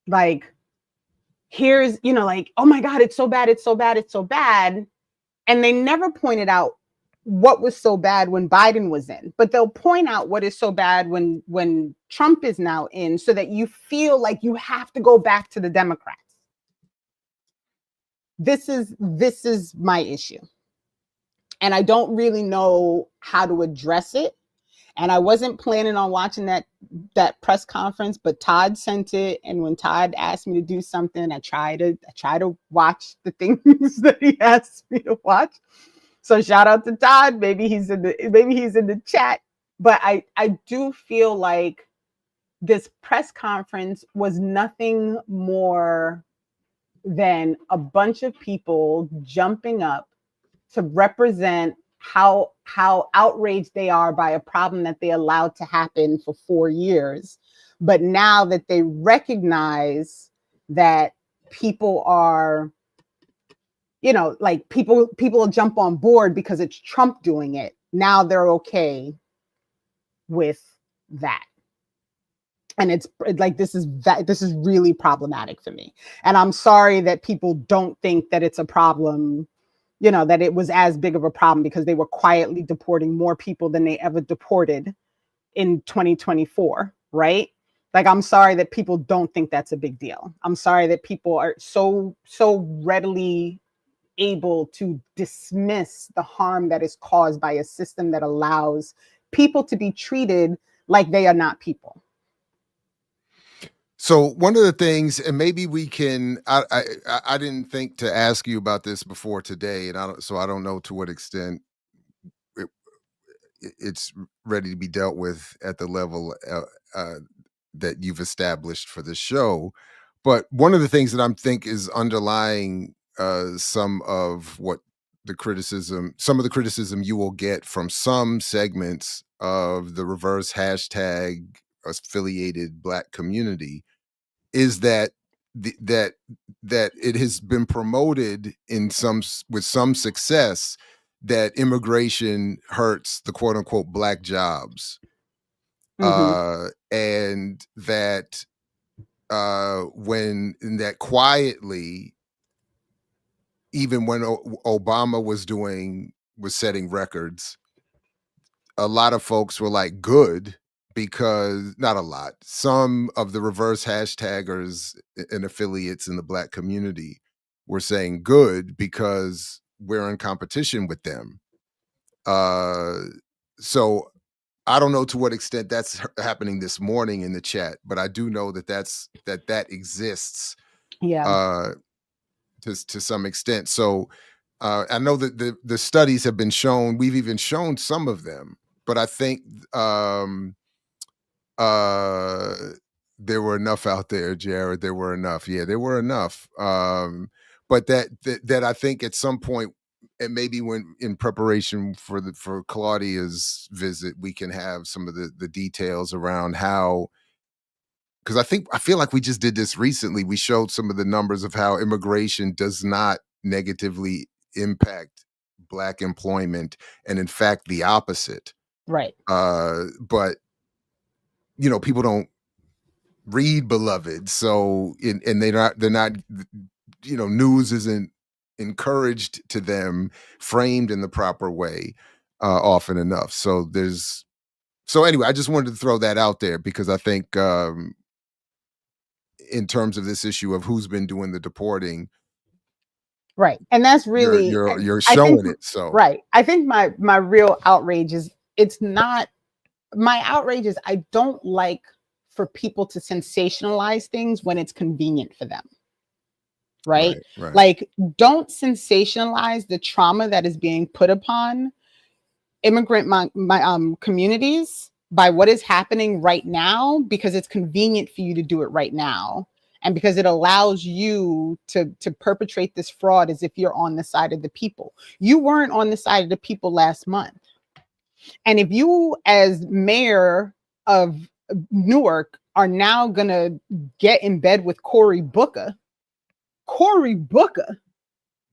like, here's, like, oh my God, it's so bad, it's so bad, it's so bad. And they never pointed out what was so bad when Biden was in, but they'll point out what is so bad when Trump is now in, so that you feel like you have to go back to the Democrats. This is my issue. And I don't really know how to address it. And I wasn't planning on watching that press conference, but Todd sent it. And when Todd asked me to do something, I try to watch the things that he asked me to watch. So shout out to Todd. Maybe he's in the chat. But I do feel like this press conference was nothing more than a bunch of people jumping up to represent how outraged they are by a problem that they allowed to happen for 4 years. But now that they recognize that people are, like people will jump on board because it's Trump doing it. Now they're okay with that. And it's like, this is really problematic for me. And I'm sorry that people don't think that it's a problem, that it was as big of a problem, because they were quietly deporting more people than they ever deported in 2024, right? Like, I'm sorry that people don't think that's a big deal. I'm sorry that people are so readily able to dismiss the harm that is caused by a system that allows people to be treated like they are not people. So one of the things, and maybe we can, I didn't think to ask you about this before today, and I don't know to what extent it's ready to be dealt with at the level that you've established for the show. But one of the things that I'm think is underlying some of the criticism you will get from some segments of the reverse hashtag affiliated Black community is that that it has been promoted with some success that immigration hurts the quote unquote Black jobs. And that when that quietly, even when Obama was setting records, a lot of folks were like, good, because not a lot, some of the reverse hashtaggers and affiliates in the Black community were saying good because we're in competition with them. So I don't know to what extent that's happening this morning in the chat, but I do know that that exists. Yeah. To some extent. So I know that the studies have been shown. We've even shown some of them, but I think there were enough out there, Jared. There were enough. Yeah, there were enough. But that I think at some point, and maybe when in preparation for Claudia's visit, we can have some of the details around how. Because I feel like we just did this recently. We showed some of the numbers of how immigration does not negatively impact Black employment, and in fact, the opposite. Right. But people don't read Beloved, so and they're not news isn't encouraged to them, framed in the proper way, often enough. So anyway, I just wanted to throw that out there because I think, in terms of this issue of who's been doing the deporting, Right. And that's you're really, you're you're I think, showing it. So right. I think my real outrage is, it's not, my outrage is, I don't like for people to sensationalize things when it's convenient for them. Right. right, right. Like, don't sensationalize the trauma that is being put upon immigrant communities by what is happening right now, because it's convenient for you to do it right now, and because it allows you to perpetrate this fraud as if you're on the side of the people. You weren't on the side of the people last month. And if you, as mayor of Newark, are now gonna get in bed with Cory Booker,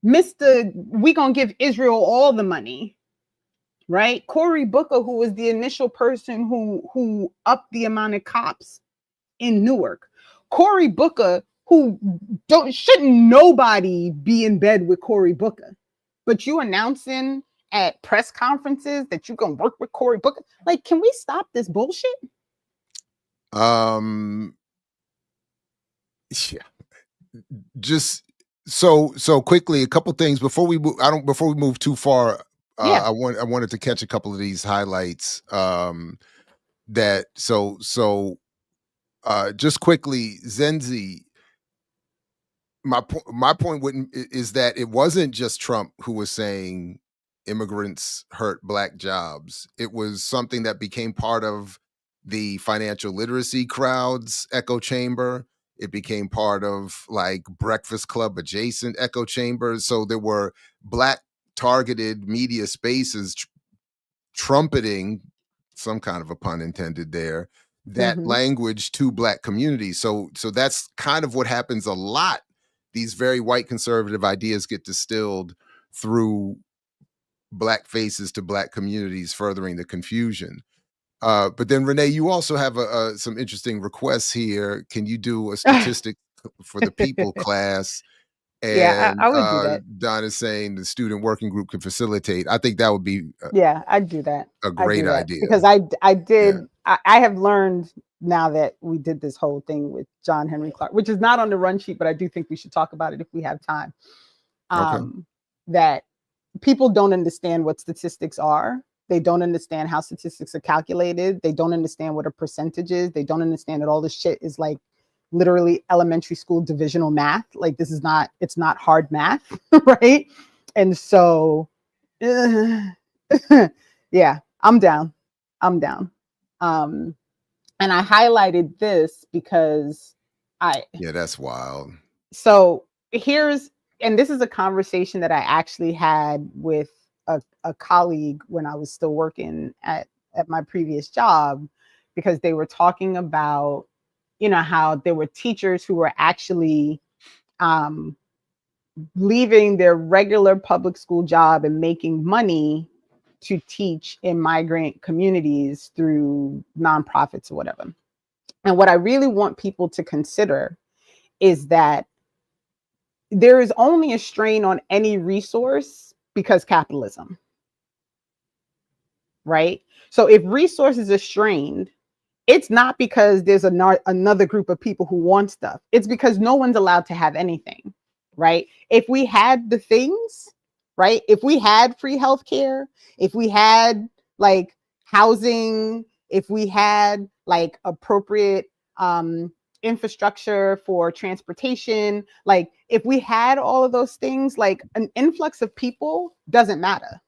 Mr. We gonna give Israel all the money, right? Cory Booker, who was the initial person who upped the amount of cops in Newark. Cory Booker, who shouldn't nobody be in bed with Cory Booker, but you announcing at press conferences that you're gonna work with Cory Booker. Like, can we stop this bullshit? Um, yeah. Just so quickly, a couple things before we move. Before we move too far. Yeah. I wanted to catch a couple of these highlights. That just quickly, Zenzi. My point is that it wasn't just Trump who was saying immigrants hurt Black jobs. It was something that became part of the financial literacy crowd's echo chamber. It became part of like Breakfast Club adjacent echo chambers. So there were Black targeted media spaces trumpeting, some kind of a pun intended there, that Mm-hmm. language to Black communities. So that's kind of what happens a lot. These very white conservative ideas get distilled through Black faces to Black communities, furthering the confusion. But then, Renee, you also have some interesting requests here. Can you do a statistic for the people class? Yeah, And I would do that. Don is saying the student working group can facilitate. I think that would be Yeah, I'd do that. a I great do that idea. because I Yeah. did. I have learned now that we did this whole thing with John Henry Clark, which is not on the run sheet, but I do think we should talk about it if we have time. Okay. That people don't understand what statistics are. They don't understand how statistics are calculated. They don't understand what a percentage is. They don't understand that all this shit is like literally elementary school divisional math. Like, this is not, it's not hard math, right? And so, yeah, I'm down. And I highlighted this because Yeah, that's wild. so here's, and this is a conversation that I actually had with a colleague when I was still working at my previous job, because they were talking about, how there were teachers who were actually leaving their regular public school job and making money to teach in migrant communities through nonprofits or whatever. And what I really want people to consider is that there is only a strain on any resource because capitalism, right? So if resources are strained, it's not because there's another group of people who want stuff. It's because no one's allowed to have anything, right? If we had the things, right? If we had free healthcare, if we had like housing, if we had like appropriate infrastructure for transportation, like if we had all of those things, like an influx of people doesn't matter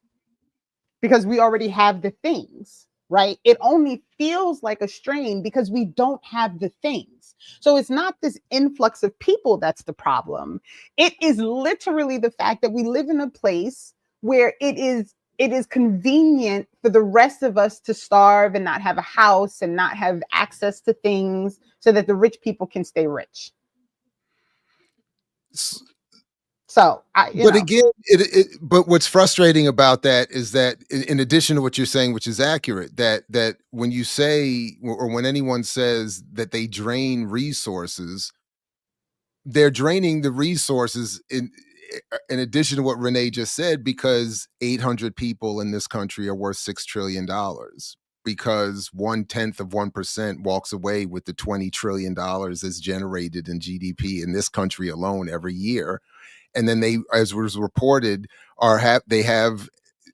because we already have the things, right? It only feels like a strain because we don't have the things. So it's not this influx of people that's the problem. It is literally the fact that we live in a place where it is convenient for the rest of us to starve and not have a house and not have access to things so that the rich people can stay rich. So But again, but what's frustrating about that is that in addition to what you're saying, which is accurate, that when you say or when anyone says that they drain resources, they're draining the resources in addition to what Renee just said, because 800 people in this country are worth $6 trillion. Because 0.1% walks away with the $20 trillion that's generated in GDP in this country alone every year. And then they, as was reported, they have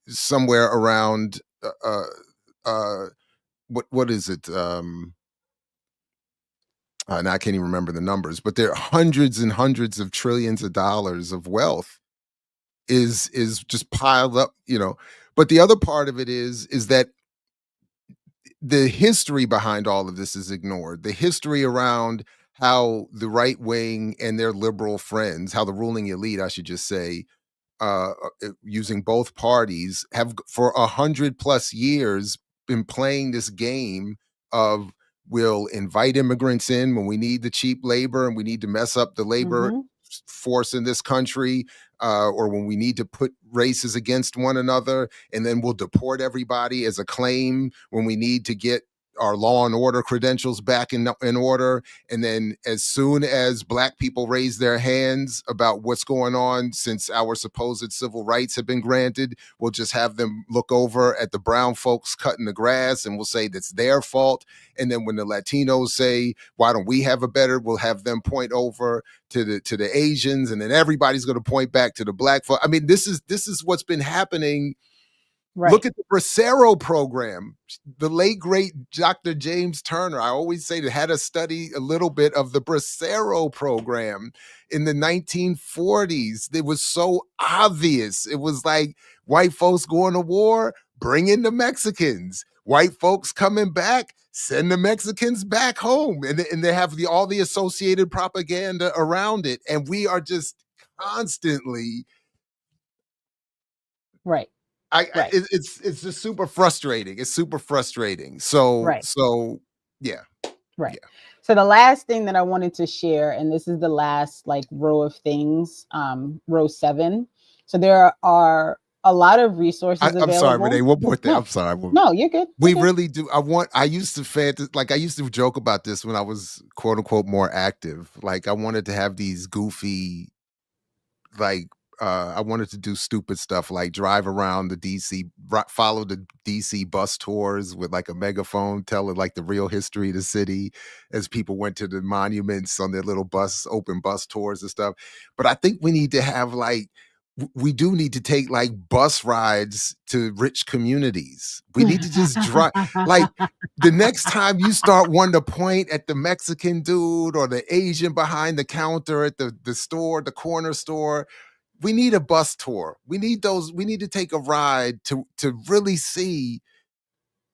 somewhere around what is it? Now I can't even remember the numbers, but there are hundreds and hundreds of trillions of dollars of wealth is just piled up, you know. But the other part of it is that the history behind all of this is ignored. The history around how the right wing and their liberal friends, how the ruling elite, I should just say, using both parties, have for 100+ years been playing this game of we'll invite immigrants in when we need the cheap labor and we need to mess up the labor Mhm. force in this country, or when we need to put races against one another, and then we'll deport everybody as a claim when we need to get our law and order credentials back in order. And then as soon as black people raise their hands about what's going on since our supposed civil rights have been granted, we'll just have them look over at the brown folks cutting the grass and we'll say that's their fault. And then when the Latinos say, why don't we have a better, we'll have them point over to the Asians, and then everybody's going to point back to the black folk. I mean, this is what's been happening. Right. Look at the Bracero program. The late, great Dr. James Turner, I always say, that had to study a little bit of the Bracero program in the 1940s. It was so obvious. It was like white folks going to war, bring in the Mexicans. White folks coming back, send the Mexicans back home. And they have all the associated propaganda around it. And we are just constantly Right. Right. it's just super frustrating. It's super frustrating. So Right. yeah, Right. yeah. So the last thing that I wanted to share, and this is the last like row of things, row 7. So there are a lot of resources I'm sorry, available. Renee. One more thing. No, I'm sorry. no, you're good. You're We good. really do. I used to I used to joke about this when I was quote unquote more active. Like I wanted to have these goofy, like I wanted to do stupid stuff like drive around the DC, follow the DC bus tours with like a megaphone, telling like the real history of the city as people went to the monuments on their little open bus tours and stuff. But I think we need to have like, we do need to take like bus rides to rich communities. We need to just drive, like, the next time you start wanting to point at the Mexican dude or the Asian behind the counter at the store, the corner store, we need a bus tour. We need those. We need to take a ride to really see.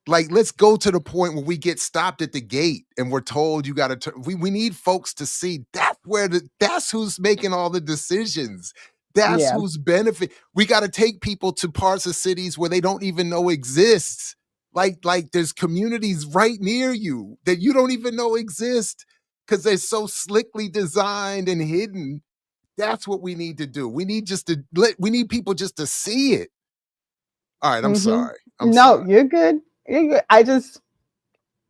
Like, let's go to the point where we get stopped at the gate and we're told you got to turn. We need folks to see that's who's making all the decisions. That's Yeah. who's benefit. We got to take people to parts of cities where they don't even know exists. Like there's communities right near you that you don't even know exist because they're so slickly designed and hidden. That's what we need to do. We need we need people just to see it. All right, I'm Hmm. sorry. I'm No, sorry. you're good. You're good. I just,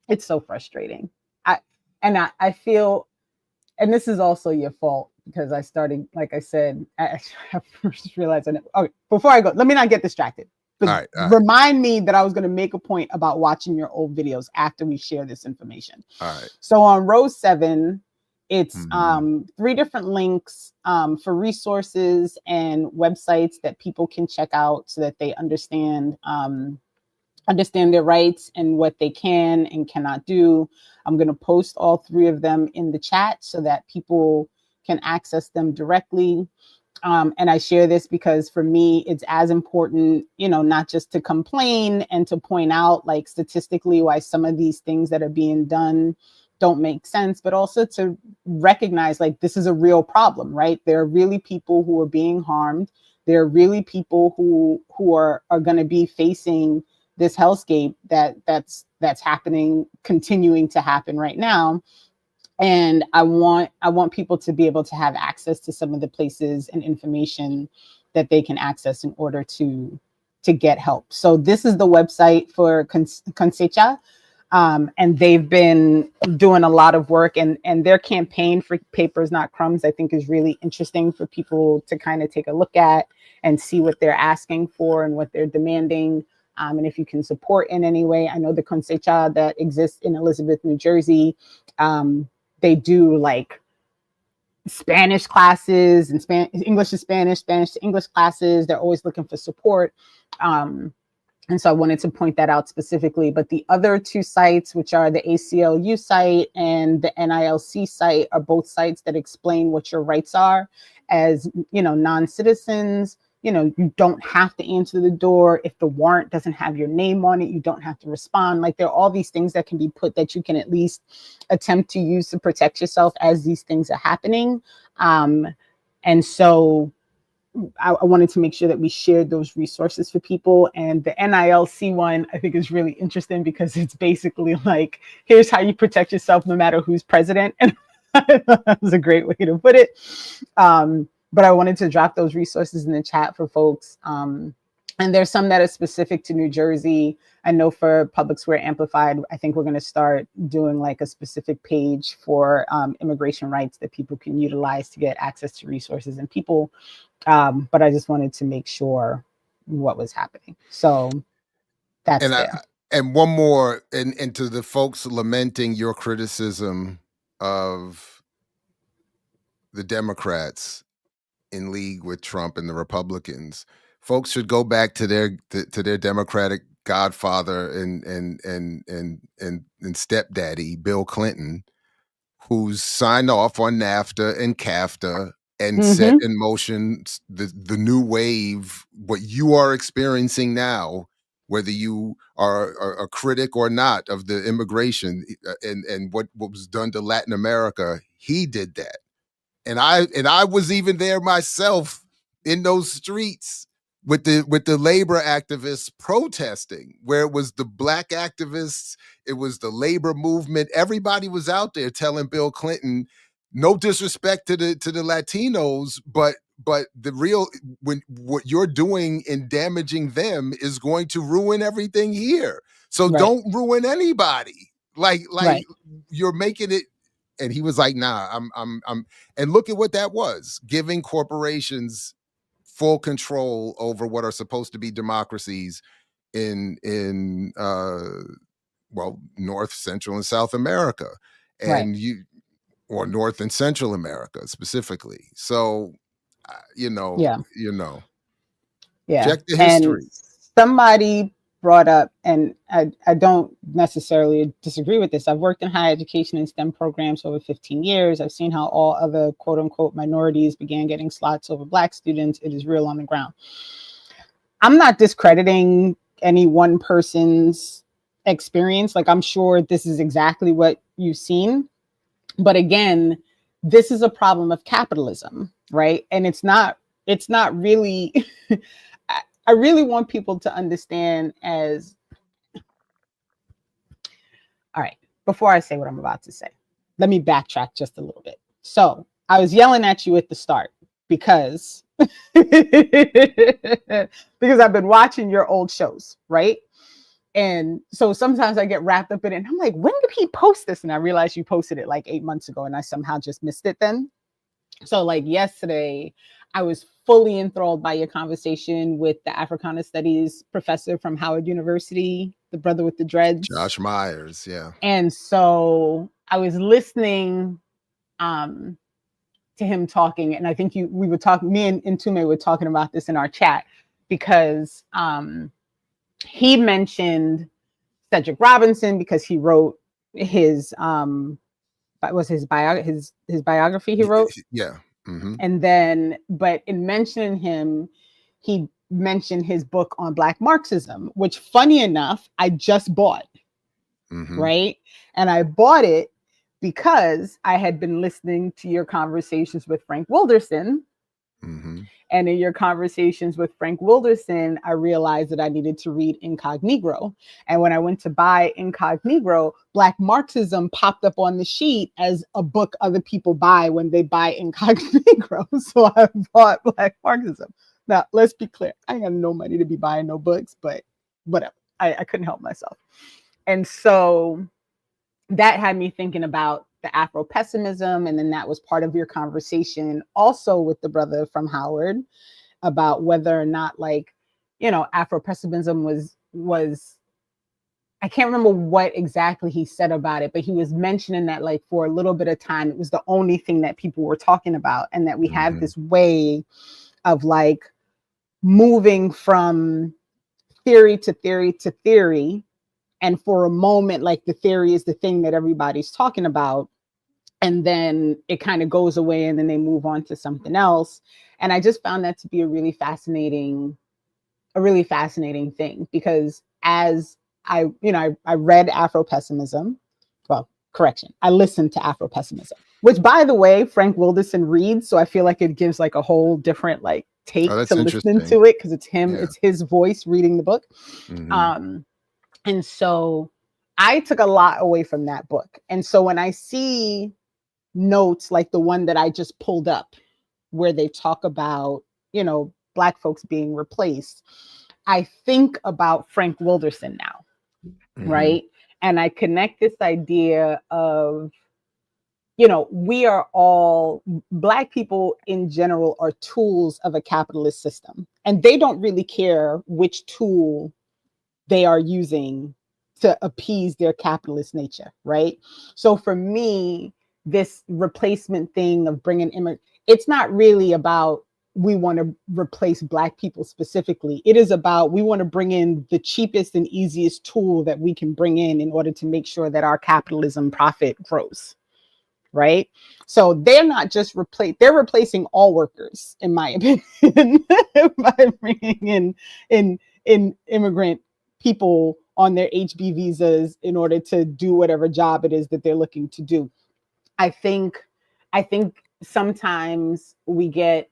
it's so frustrating. I feel, and this is also your fault because I started, like I said, I first realized. Okay, before I go, let me not get distracted. But All right, all right, remind me that I was going to make a point about watching your old videos after we share this information. all right. So on row 7, it's Mhm. 3 different links for resources and websites that people can check out so that they understand their rights and what they can and cannot do. I'm going to post all 3 of them in the chat so that people can access them directly. And I share this because for me, it's as important, not just to complain and to point out, like, statistically why some of these things that are being done don't make sense, but also to recognize, like, this is a real problem, right? There are really people who are being harmed. There are really people who are going to be facing this hellscape that's happening, continuing to happen right now. And I want people to be able to have access to some of the places and information that they can access in order to get help. So this is the website for Consecha. And they've been doing a lot of work, and their campaign for Papers Not Crumbs, I think, is really interesting for people to kind of take a look at and see what they're asking for and what they're demanding. And if you can support in any way. I know the Consecha that exists in Elizabeth, New Jersey, they do like Spanish classes and English to Spanish, Spanish to English classes. They're always looking for support. And so I wanted to point that out specifically. But the other two sites, which are the ACLU site and the NILC site, are both sites that explain what your rights are as, non-citizens. You don't have to answer the door. If the warrant doesn't have your name on it, you don't have to respond. Like, there are all these things that can be put that you can at least attempt to use to protect yourself as these things are happening. And so I wanted to make sure that we shared those resources for people. And the NILC one, I think, is really interesting because it's basically like, here's how you protect yourself no matter who's president. And that was a great way to put it. But I wanted to drop those resources in the chat for folks. And there's some that are specific to New Jersey. I know for Public Square Amplified, I think we're going to start doing like a specific page for immigration rights that people can utilize to get access to resources and people. But I just wanted to make sure what was happening. So that's there. And one more, and to the folks lamenting your criticism of the Democrats in league with Trump and the Republicans, folks should go back to their Democratic godfather and stepdaddy, Bill Clinton, who's signed off on NAFTA and CAFTA and set in motion the new wave, what you are experiencing now, whether you are a critic or not of the immigration and what was done to Latin America. He did that. And I was even there myself in those streets with the labor activists protesting, where it was the Black activists, it was the labor movement. Everybody was out there telling Bill Clinton, no disrespect to the Latinos, but the real, when what you're doing in damaging them is going to ruin everything here. So don't ruin anybody. Like you're making it. And he was like, nah, I'm and look at what that was, giving corporations full control over what are supposed to be democracies in North, Central, and South America. And or North and Central America specifically. So Yeah. Check the history. And somebody brought up, and I don't necessarily disagree with this. I've worked in higher education and STEM programs for over 15 years. I've seen how all other quote unquote minorities began getting slots over Black students. It is real on the ground. I'm not discrediting any one person's experience. Like, I'm sure this is exactly what you've seen. But again, this is a problem of capitalism, right? And it's not really, I really want people to understand as, all right, before I say what I'm about to say, let me backtrack just a little bit. So I was yelling at you at the start because, because I've been watching your old shows, right? And so sometimes I get wrapped up in it and I'm like, when did he post this? And I realized you posted it like 8 months ago and I somehow just missed it then. So like yesterday, I was fully enthralled by your conversation with the Africana Studies professor from Howard University, the brother with the dreads. Josh Myers, yeah. And so I was listening to him talking, and I think me and Ntume were talking about this in our chat, because he mentioned Cedric Robinson because he wrote his biography he wrote. Yeah. Mm-hmm. And then, but in mentioning him, he mentioned his book on Black Marxism, which, funny enough, I just bought. Right. And I bought it because I had been listening to your conversations with Frank Wilderson Mhm. And in your conversations with Frank Wilderson, I realized that I needed to read Incognito. And when I went to buy Incognito, Black Marxism popped up on the sheet as a book other people buy when they buy Incognito. So I bought Black Marxism. Now, let's be clear. I ain't got no money to be buying no books, but whatever. I couldn't help myself. And so that had me thinking about the Afro pessimism. And then that was part of your conversation also with the brother from Howard about whether or not, like, you know, Afro pessimism was I can't remember what exactly he said about it, but he was mentioning that, like, for a little bit of time, it was the only thing that people were talking about, and that we have Mhm. this way of like moving from theory to theory to theory. And for a moment, like, the theory is the thing that everybody's talking about, and then it kind of goes away, and then they move on to something else. And I just found that to be a really fascinating thing, because as I read Afro pessimism. Well, correction, I listened to Afro pessimism, which, by the way, Frank Wilderson reads, so I feel like it gives like a whole different like Oh, take to that's listening interesting. to it, because it's him, Yeah. it's his voice reading the book. Mhm. um and so I took a lot away from that book. And so when I see notes like the one that I just pulled up, where they talk about, Black folks being replaced, I think about Frank Wilderson now, Mhm. right? And I connect this idea of, we are all, Black people in general are tools of a capitalist system. And they don't really care which tool they are using to appease their capitalist nature, right? So for me, this replacement thing of bringing it's not really about we want to replace Black people specifically. It is about we want to bring in the cheapest and easiest tool that we can bring in order to make sure that our capitalism profit grows, right? So they're not just they're replacing all workers, in my opinion, by bringing in immigrant people on their HB visas in order to do whatever job it is that they're looking to do. I think I think sometimes we get,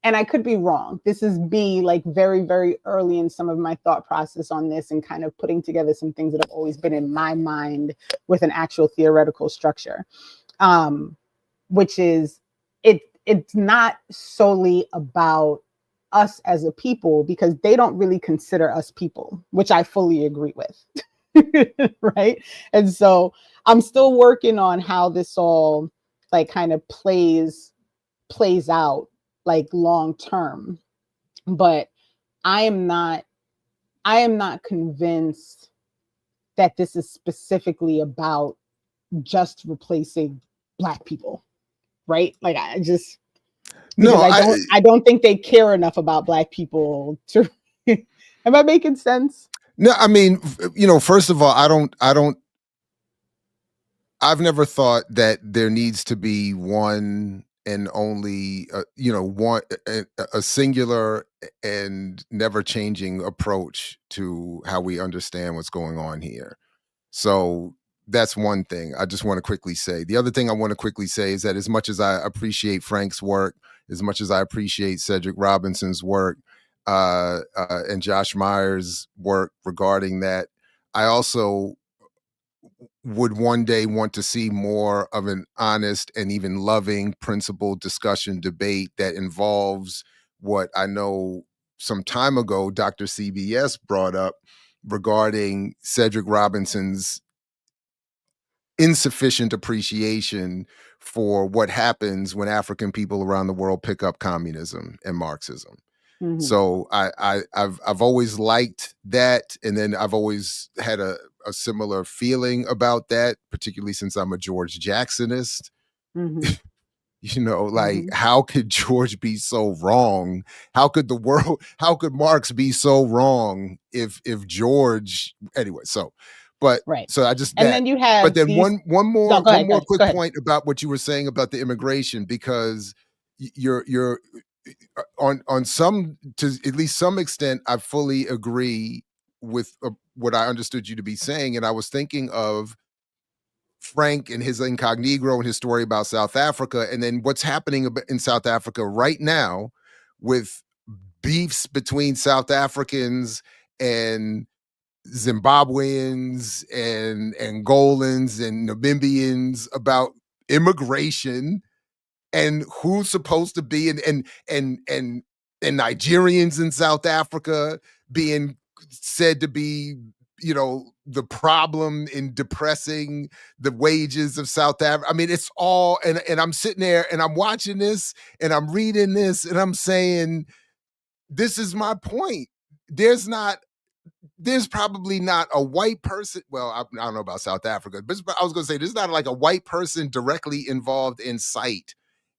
and I could be wrong. This is me, like, very, very early in some of my thought process on this, and kind of putting together some things that have always been in my mind with an actual theoretical structure. um, which is, it's not solely about us as a people, because they don't really consider us people, which I fully agree with. Right. And so I'm still working on how this all like kind of plays out, like, long term. But I am not I am not convinced that this is specifically about just replacing Black people, right? Like, I just, because No, I don't think they care enough about Black people to am I making sense? no, I mean, first of all, I've never thought that there needs to be one and only, one a singular and never changing approach to how we understand what's going on here. So that's one thing I just want to quickly say. The other thing I want to quickly say is that as much as I appreciate Frank's work, as much as I appreciate Cedric Robinson's work, and Josh Meyer's work regarding that, I also would one day want to see more of an honest and even loving principled discussion debate that involves what I know some time ago Dr. CBS brought up regarding Cedric Robinson's insufficient appreciation for what happens when African people around the world pick up communism and Marxism. Mm-hmm. So I've always liked that, and then I've always had a similar feeling about that, particularly since I'm a George Jacksonist. Mm-hmm. Like, Mm-hmm. how could George be so wrong? How could Marx be so wrong if George anyway, Right. so I just And that. then you But have then these. one No, more go one ahead, more go quick ahead. point about what you were saying about the immigration, because you're on some, to at least some extent, I fully agree with what I understood you to be saying, and I was thinking of Frank and his incognito and his story about South Africa, and then what's happening in South Africa right now with beefs between South Africans and Zimbabweans and Angolans and Namibians about immigration and who's supposed to be and Nigerians in South Africa being said to be, you know, the problem in depressing the wages of South Africa. I mean, it's all, and I'm sitting there and I'm watching this and I'm reading this and I'm saying, this is my point. There's probably not a white person. Well, I don't know about South Africa, but I was going to say there's not like a white person directly involved in sight,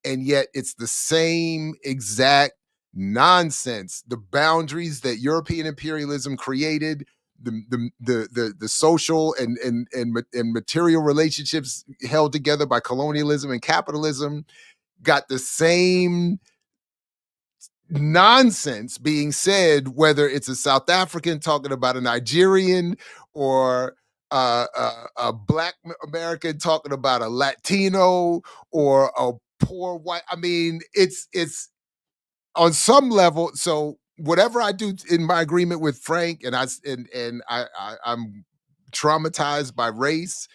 and yet it's the same exact nonsense. The boundaries that European imperialism created, the social and material relationships held together by colonialism and capitalism, got the same nonsense being said, whether it's a South African talking about a Nigerian or a Black American talking about a Latino or a poor white. I mean, it's on some level. So whatever I do in my agreement with Frank, and I'm traumatized by race,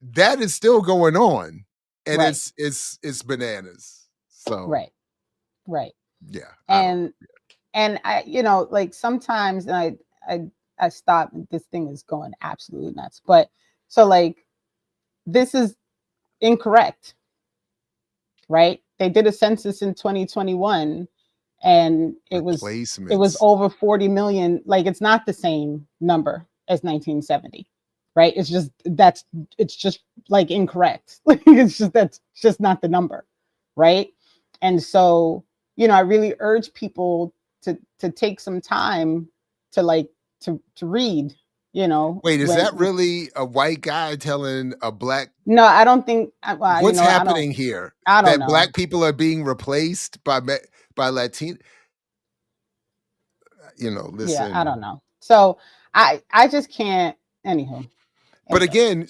that is still going on, and Right. it's bananas. So Right. yeah, And I, you know, like sometimes I stop. This thing is going absolutely nuts. But so like, this is incorrect, right? They did a census in 2021, and it was over 40 million. Like, it's not the same number as 1970, right? It's just like incorrect. That's just not the number, right? And so, you know, I really urge people to take some time to like to read, you know. Wait, is that really a white guy telling a black? No, I don't think. Well, What's you know, happening here? I don't That know. black people are being replaced by Latino. You know, listen. Yeah, I don't know. So I just can't. Anywho. But again,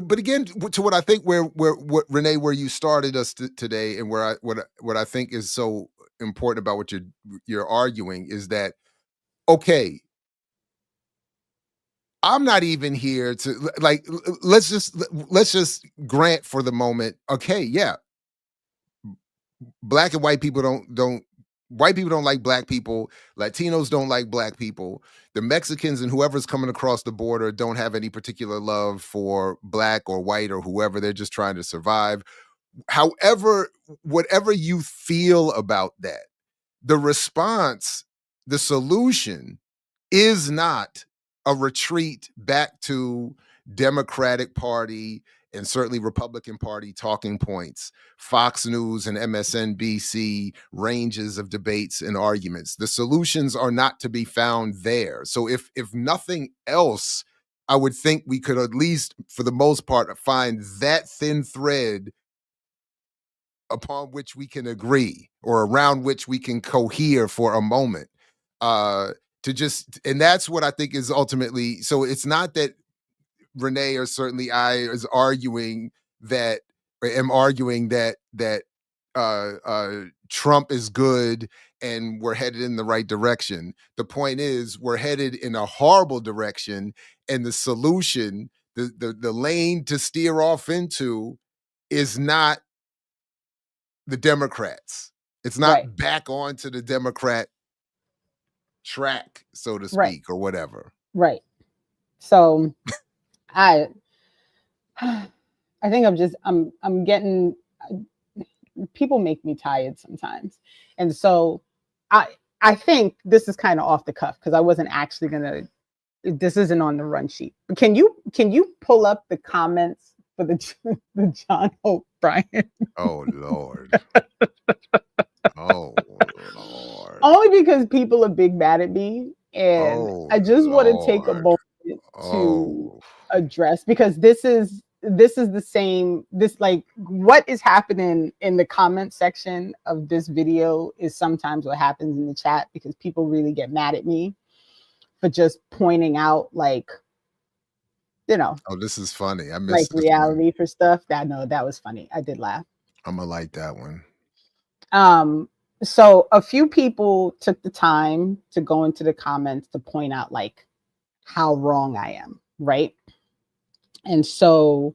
but again, to what I think what Renee, where you started us today, and what I think is so important about what you're arguing is that, okay, I'm not even here to like, let's just grant for the moment, okay, yeah, black and white people don't white people don't like black people, Latinos don't like black people, the Mexicans and whoever's coming across the border don't have any particular love for black or white or whoever, they're just trying to survive. However, whatever you feel about that, the response, the solution is not a retreat back to Democratic Party and certainly Republican Party talking points, Fox News and MSNBC ranges of debates and arguments. The solutions are not to be found there. So if nothing else, I would think we could at least, for the most part, find that thin thread upon which we can agree or around which we can cohere for a moment. And that's what I think is ultimately, so it's not that Renee or certainly I is arguing that, or am arguing that Trump is good and we're headed in the right direction. The point is we're headed in a horrible direction, and the solution, the lane to steer off into, is not the Democrats. It's not back onto the Democrat track, so to speak, or whatever. Right. So I think I'm getting, people make me tired sometimes. And so I think this is kind of off the cuff because I wasn't actually this isn't on the run sheet. But can you pull up the comments for the John Hope Bryant? Oh Lord. Oh Lord. Only because people are big mad at me. And I just want to take a moment to address, because this is the same, like what is happening in the comment section of this video is sometimes what happens in the chat, because people really get mad at me for just pointing out like you know, Oh, this is funny. I like missed this one. reality for stuff. That no, that was funny. I did laugh. Imma like that one. Um, so a few people took the time to go into the comments to point out like how wrong I am, right? And so,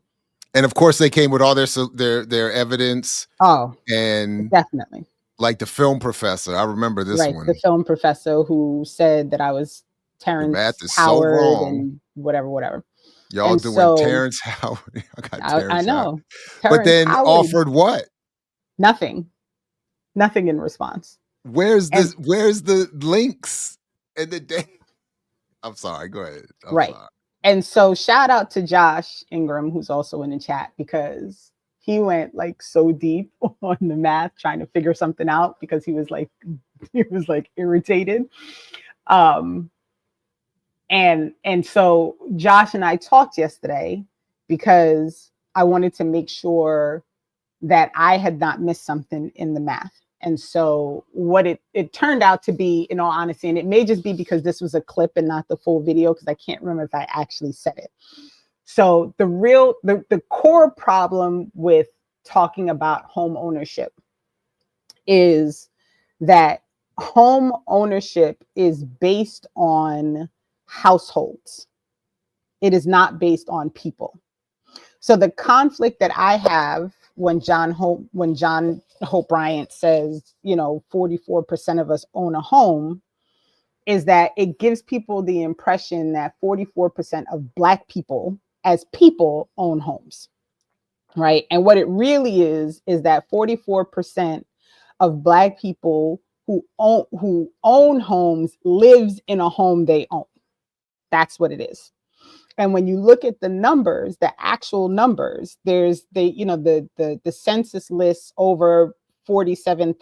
And of course, they came with all their evidence oh, and definitely. like the film professor. I remember this Right. The one. film professor who said that I was Your math Terrence is so Howard wrong. and whatever, whatever. Y'all And doing so Terrence Howard. I got I Terrence Howard. know But Terrence then Howard, offered what? nothing, nothing in response. And Where's the links and the day? I'm sorry. Go ahead. I'm right. sorry. And so shout out to Josh Ingram, who's also in the chat, because he went like so deep on the math trying to figure something out because he was like irritated. Um and so Josh and I talked yesterday because I wanted to make sure that I had not missed something in the math. And so what it turned out to be, in all honesty, and it may just be because this was a clip and not the full video, because I can't remember if I actually said it. So the core problem with talking about home ownership is that home ownership is based on households. It is not based on people. So the conflict that I have when John Hope Bryant says, 44% of us own a home, is that it gives people the impression that 44% of Black people as people own homes, right? And what it really is that 44% of Black people who own homes lives in a home they own. That's what it is. And when you look at the numbers, the actual numbers, there's the census lists over 47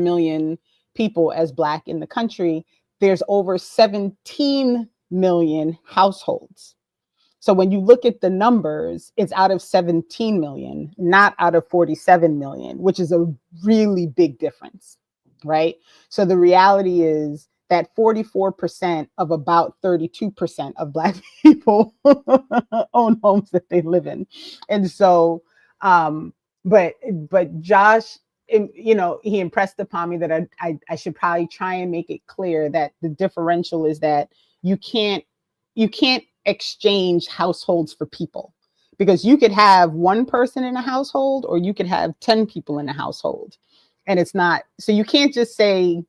million people as Black in the country. There's over 17 million households. So when you look at the numbers, it's out of 17 million, not out of 47 million, which is a really big difference, right? So the reality is that 44% of about 32% of Black people own homes that they live in. And so, but Josh, he impressed upon me that I should probably try and make it clear that the differential is that you can't exchange households for people, because you could have one person in a household or you could have 10 people in a household, and it's not, so you can't just say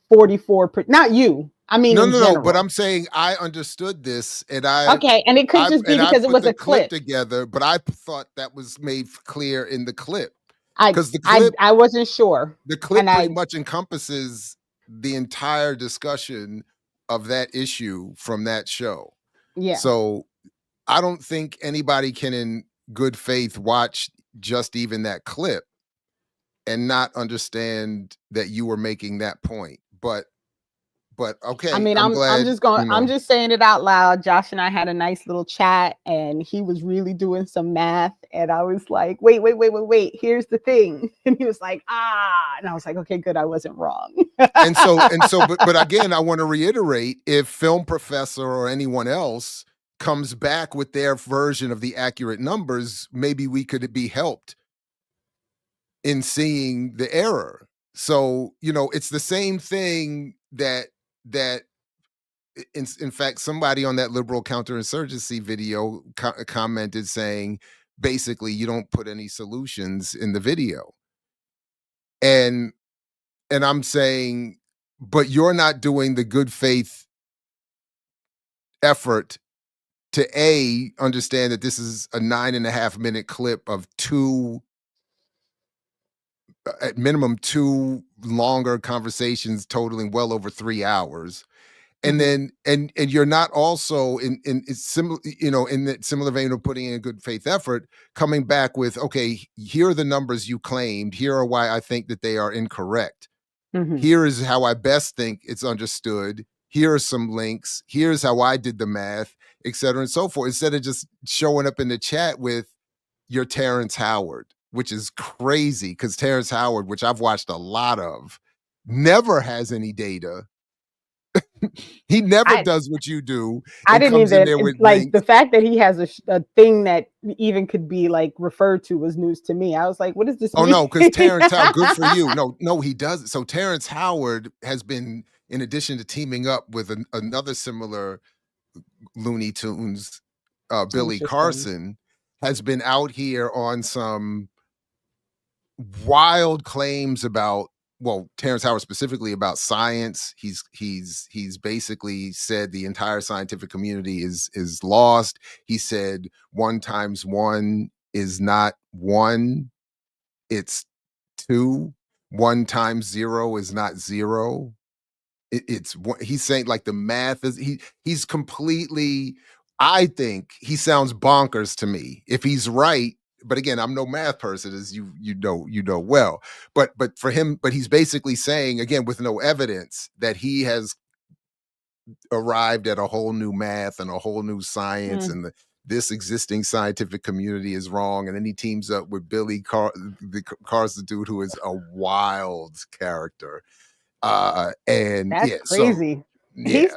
44 not you, I mean in No. But general. I'm saying I understood this, and Okay, and it could just be because it put was the a clip clip. together. But I thought that was made clear in the clip i because I wasn't sure, the and clip pretty much encompasses the entire discussion of that issue from that show. yeah. So I don't think anybody can, in good faith, watch just even that clip and not understand that you were making that point. But I okay, mean, I'm I'm glad, just going. I'm just saying it out loud. Josh and I had a nice little chat, and he was really doing some math, and I was like, "Wait! Here's the thing," and he was like, "Ah," and I was like, "Okay, good. I wasn't wrong." but again, I want to reiterate: if film professor or anyone else comes back with their version of the accurate numbers, maybe we could be helped in seeing the error. So, it's the same thing that in fact, somebody on that liberal counterinsurgency video commented saying, basically, you don't put any solutions in the video. And I'm saying, but you're not doing the good faith effort to understand that this is a 9.5-minute clip of two, at minimum, two longer conversations totaling well over 3 hours. And Mhm. then and you're not also in similar, in that similar vein of putting in a good faith effort, coming back with, okay, here are the numbers you claimed, here are why I think that they are incorrect, Mhm. here is how I best think it's understood, here are some links, here's how I did the math, etc., and so forth, instead of just showing up in the chat with your Terrence Howard, which is crazy because Terrence Howard, which I've watched a lot of, never has any data He never I does what you do I and didn't comes in even there with like the links. fact that he has a thing that even could be like referred to was news to me. I was like, what does this Oh, mean? no, because Terrence Howard, good for you. No, no, he doesn't. So Terrence Howard has been, in addition to teaming up with another similar Looney Tunes, Billy Interesting. Carson, has been out here on some wild claims about, well, Terrence Howard specifically, about science. He's basically said the entire scientific community is lost. He said 1 times 1 is not 1, it's 2. 1 times 0 is not 0. He's saying, like, the math is, he's completely, I think he sounds bonkers to me if he's right. But again, I'm no math person, as you know well. But for him, but he's basically saying, again, with no evidence, that he has arrived at a whole new math and a whole new science, Mm, and this existing scientific community is wrong. And then he teams up with Billy Carr's the dude who is a wild character. And that's yeah, so crazy. yeah, He's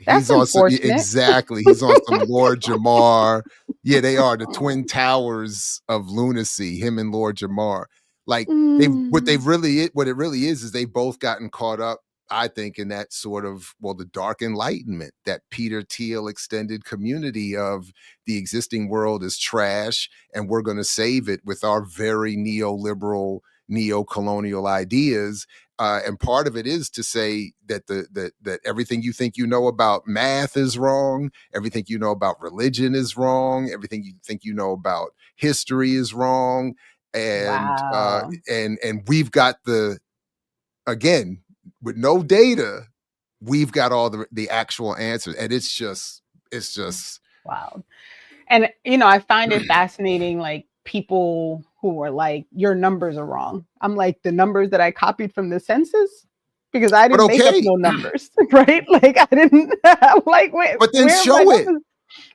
that's he's on some, yeah, unfortunate. exactly. He's on some Lord Jamar. Yeah, they are the twin towers of lunacy, him and Lord Jamar. Like, Mm, what it really is they've both gotten caught up, I think, in that sort of, well, the dark enlightenment, that Peter Thiel extended community of the existing world is trash and we're going to save it with our very neoliberal, neo-colonial ideas. And part of it is to say that that everything you think you know about math is wrong, everything you know about religion is wrong, everything you think you know about history is wrong, wow. and we've got the, again, with no data, we've got all the actual answers, and it's just Wow. And I find it fascinating, like people who are like, your numbers are wrong. I'm like, the numbers that I copied from the census, because I but didn't make up okay, no numbers, right? Like I didn't. I'm like, wait, but then where are my show it. numbers?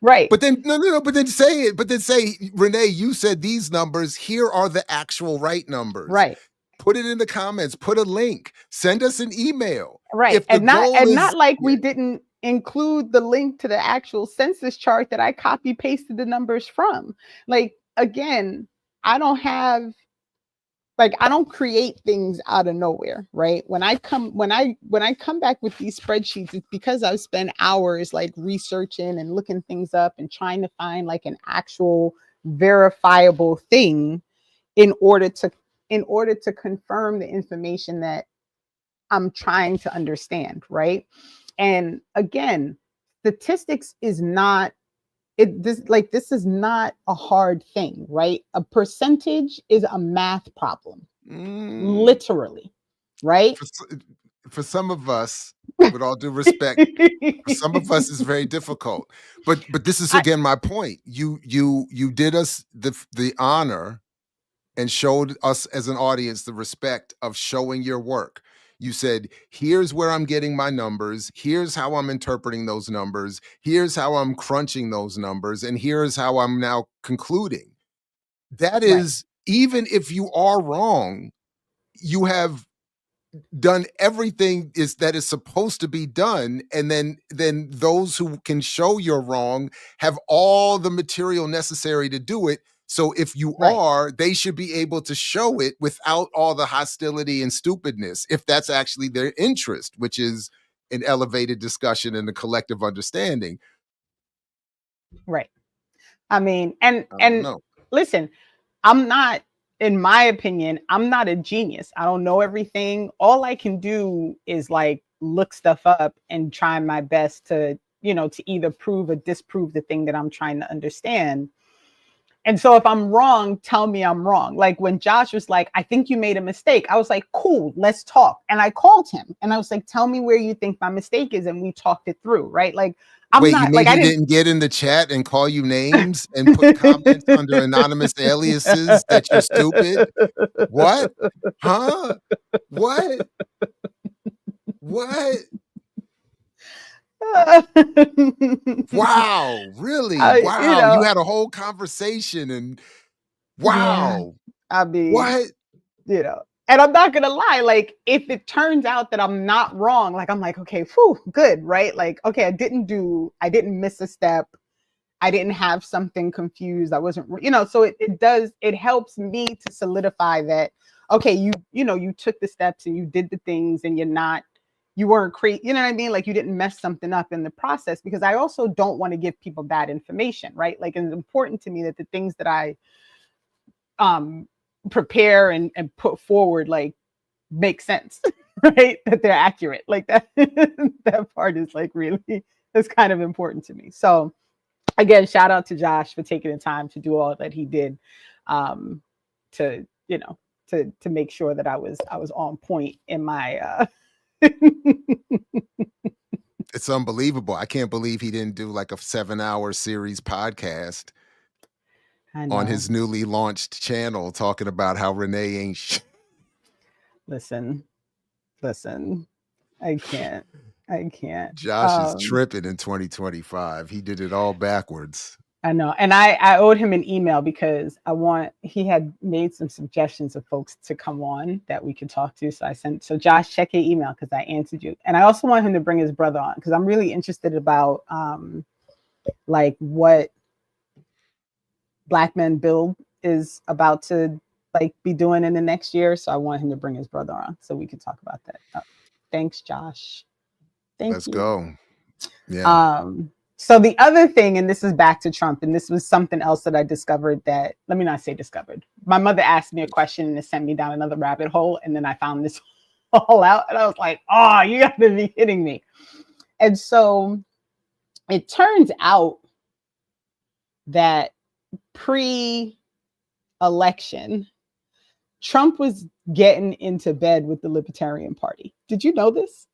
Right, But then, no, no, no. But then say it. But then say, Renee, you said these numbers. Here are the actual right numbers. right, Put it in the comments. Put a link. Send us an email. right. If the And goal not is, like yeah. we didn't include the link to the actual census chart that I copy pasted the numbers from. Like again, I don't have like I don't create things out of nowhere, right? When I come back with these spreadsheets, it's because I've spent hours like researching and looking things up and trying to find like an actual verifiable thing in order to confirm the information that I'm trying to understand, right? And again, statistics is not this is not a hard thing, right? A percentage is a math problem, Mm, literally, right? for, for some of us, with all due respect, for some of us, it's very difficult. But this is I, again my point. You did us the honor and showed us as an audience the respect of showing your work. You said, here's where I'm getting my numbers, here's how I'm interpreting those numbers, here's how I'm crunching those numbers, and here's how I'm now concluding. That right, is, even if you are wrong, you have done everything that is supposed to be done, and then those who can show you're wrong have all the material necessary to do it. So if you right, are, they should be able to show it without all the hostility and stupidness, if that's actually their interest, which is an elevated discussion and a collective understanding. right. I mean, and I don't and know. listen, I'm not, in my opinion, I'm not a genius. I don't know everything. All I can do is like look stuff up and try my best to, to either prove or disprove the thing that I'm trying to understand. And so if I'm wrong, tell me I'm wrong. Like when Josh was like, I think you made a mistake, I was like, cool, let's talk. And I called him and I was like, tell me where you think my mistake is. And we talked it through, right? Like I'm Wait, you not mean like I he didn't. didn't get in the chat and call you names and put comments under anonymous aliases that you're stupid? What? Huh? What? What? Wow, really? I, Wow, you had a whole conversation and yeah, wow. I mean, What? you know. And I'm not gonna lie, like if it turns out that I'm not wrong, like I'm like, okay, whew, good, right? Like, okay, I didn't miss a step. I didn't have something confused. I wasn't, so it helps me to solidify that, okay, you took the steps and you did the things and you weren't crazy, you know what I mean? Like you didn't mess something up in the process, because I also don't want to give people bad information, right? Like it's important to me that the things that I prepare and put forward, like make sense, right? That they're accurate. Like that, that part is like really, that's kind of important to me. So again, shout out to Josh for taking the time to do all that he did, to to make sure that I was on point in my. It's unbelievable. I can't believe he didn't do like a 7-hour series podcast I on know. his newly launched channel talking about how Renee ain't. Listen, I can't. Josh is tripping in 2025. He did it all backwards. I know. And I owed him an email because he had made some suggestions of folks to come on that we could talk to. So Josh, check your email because I answered you. And I also want him to bring his brother on because I'm really interested about like what Black Men Build is about to like be doing in the next year. So I want him to bring his brother on so we could talk about that. Thanks, Josh. Let's go. Yeah. So the other thing, and this is back to Trump, and this was something else that I discovered that, let me not say discovered. My mother asked me a question and it sent me down another rabbit hole. And then I found this all out and I was like, oh, you got to be kidding me. And so it turns out that pre-election, Trump was getting into bed with the Libertarian Party. Did you know this?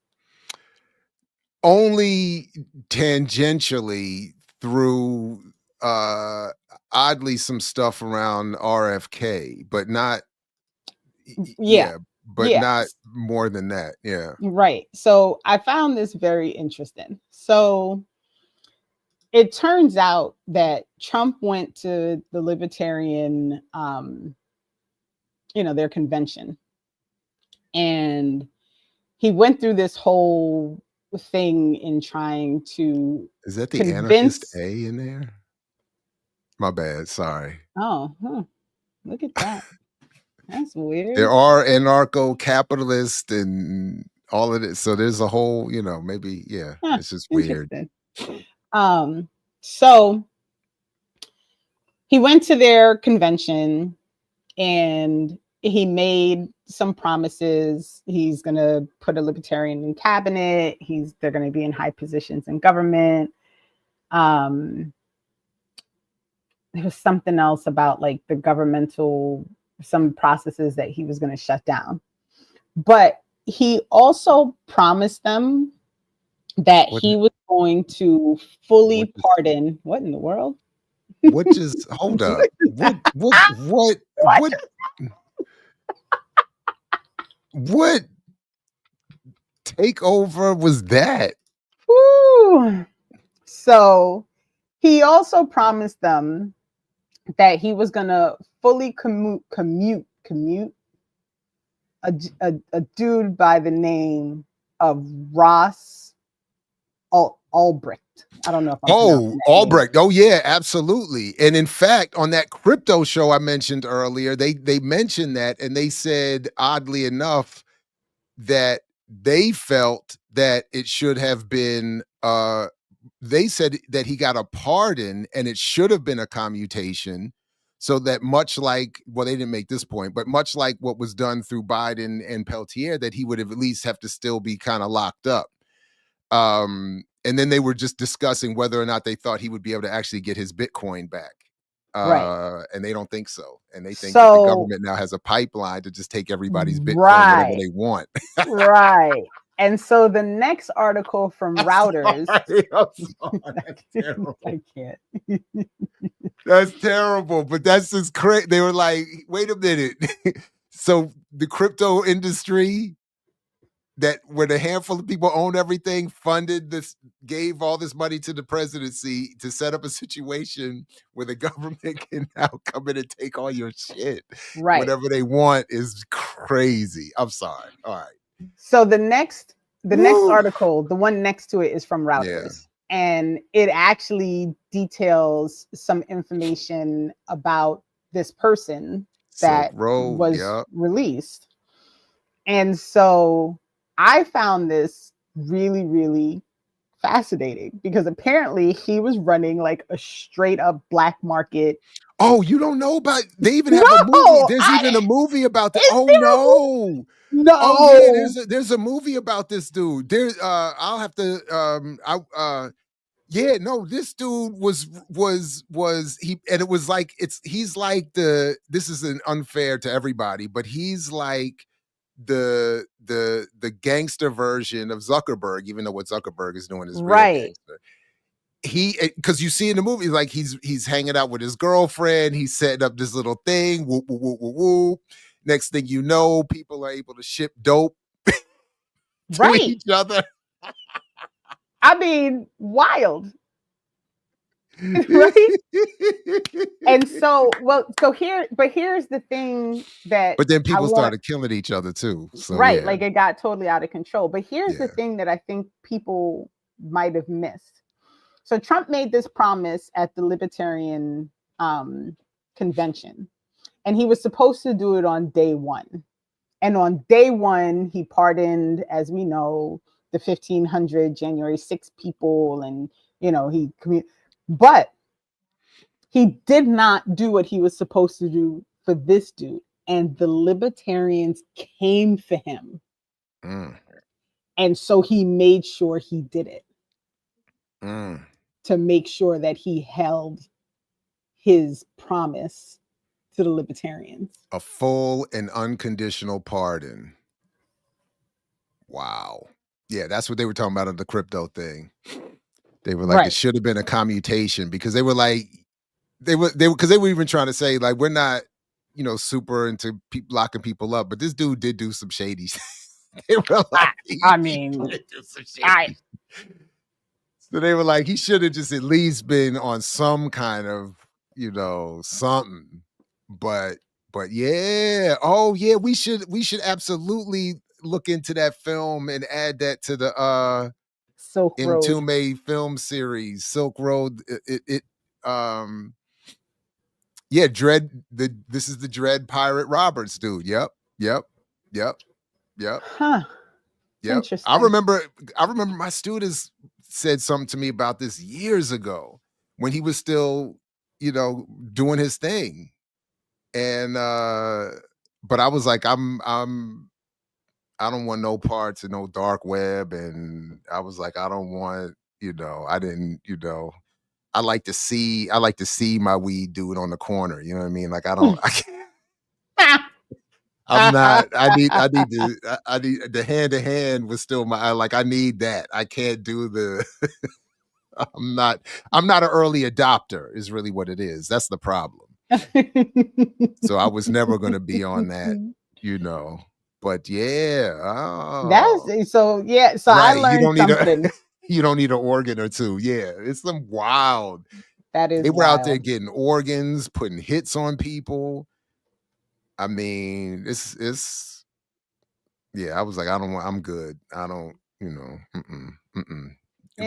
Only tangentially through oddly some stuff around RFK, but not not more than that. Yeah. Right. So I found this very interesting. So it turns out that Trump went to the Libertarian their convention. And he went through this whole thing in trying to Is that the anarchist A in there? My bad. Sorry. Oh, look at that. That's weird. There are anarcho-capitalists and all of it. So there's a whole, maybe, it's just weird. So he went to their convention and he made some promises. He's going to put a libertarian in cabinet. They're going to be in high positions in government. There was something else about like the some processes that he was going to shut down. But he also promised them that he was going to fully pardon. What in the world? What just hold up? What takeover was that? Woo. So he also promised them that he was going to fully commute a dude by the name of Ross Ulbricht. I don't know if I'm Ulbricht. Oh yeah, absolutely. And in fact, on that crypto show I mentioned earlier, they mentioned that, and they said, oddly enough, that they felt that it should have been they said that he got a pardon and it should have been a commutation, so that much like, well, they didn't make this point, but much like what was done through Biden and Peltier, that he would have at least have to still be kind of locked up. And then they were just discussing whether or not they thought he would be able to actually get his Bitcoin back. And they don't think so. And they think that the government now has a pipeline to just take everybo's Bitcoin whenever they want. Right. And so the next article from Routers. That's terrible. I can't. That's terrible. But that's just crazy. They were like, wait a minute. So the crypto industry that when a handful of people own everything, funded this, gave all this money to the presidency to set up a situation where the government can now come in and take all your shit Right. whatever they want is crazy. I'm sorry. All right. So the next Woo. article, the one next to it, is from Yeah. Routers, and it actually details some information about this person Silk that Road. was Yep. released. And so I found this really, really fascinating because apparently he was running like a straight up black market. Oh, you don't know about, they even have a movie. No, There's even a movie about the, is oh there a movie? no. Oh yeah, No, there's a movie about this dude. There's I'll have to yeah, no, this dude was he, and it was like, he's like this is an unfair to everybody, but he's like the gangster version of Zuckerberg, even though what Zuckerberg is doing is real right, gangster. He, because you see in the movie, like he's hanging out with his girlfriend, he's setting up this little thing, whoop, whoop, whoop, whoop, whoop. Next thing you know, people are able to ship dope to right. each other. I mean, wild, right? And so, well, so here's the thing that But then I people want, started killing each other too. So right, yeah, like it got totally out of control. But here's the yeah. thing that I think people might have missed. So Trump made this promise at the Libertarian um, convention, and he was supposed to do it on day one. And on day one, he pardoned, as we know, the 1,500 January 6 people, and but he did not do what he was supposed to do for this dude. And the libertarians came for him. Mm, And so he made sure he did it mm. to make sure that he held his promise to the libertarians. A full and unconditional pardon. Wow. Yeah, that's what they were talking about on the crypto thing. They were like, it Right. should have been a commutation, because they were like, because they were even trying to say, like, we're not, super into locking people up, but this dude did do some shady. They were like, I, I he mean, did do some I shady. So they were like, he should have just at least been on some kind of, something. But yeah, oh yeah, we should absolutely look into that film and add that to the Silk Road. Entombed film series, Silk Road. Um yeah, this is the Dread Pirate Roberts dude. Yep, yep, yep, yep. Huh. Yep. Interesting. I remember my students said something to me about this years ago when he was still, doing his thing. And but I was like, I don't want no parts of no dark web. And I was like, I don't want, I didn't, I like to see my weed dude on the corner. You know what I mean? Like, I don't, I can't, I'm not. I need the hand to hand was still like, I need that. I can't do the. I'm not. I'm not an early adopter. Is really what it is. That's the problem. So I was never going to be on that. You know. But yeah. Oh, That's so yeah. So I right. You learned don't need a. something You don't need an organ or two. Yeah, it's some wild. that They is were out there wild. getting organs, putting hits on people. I mean, it's yeah, I was like, I don't want, I'm good. I don't, mm-mm, mm-mm.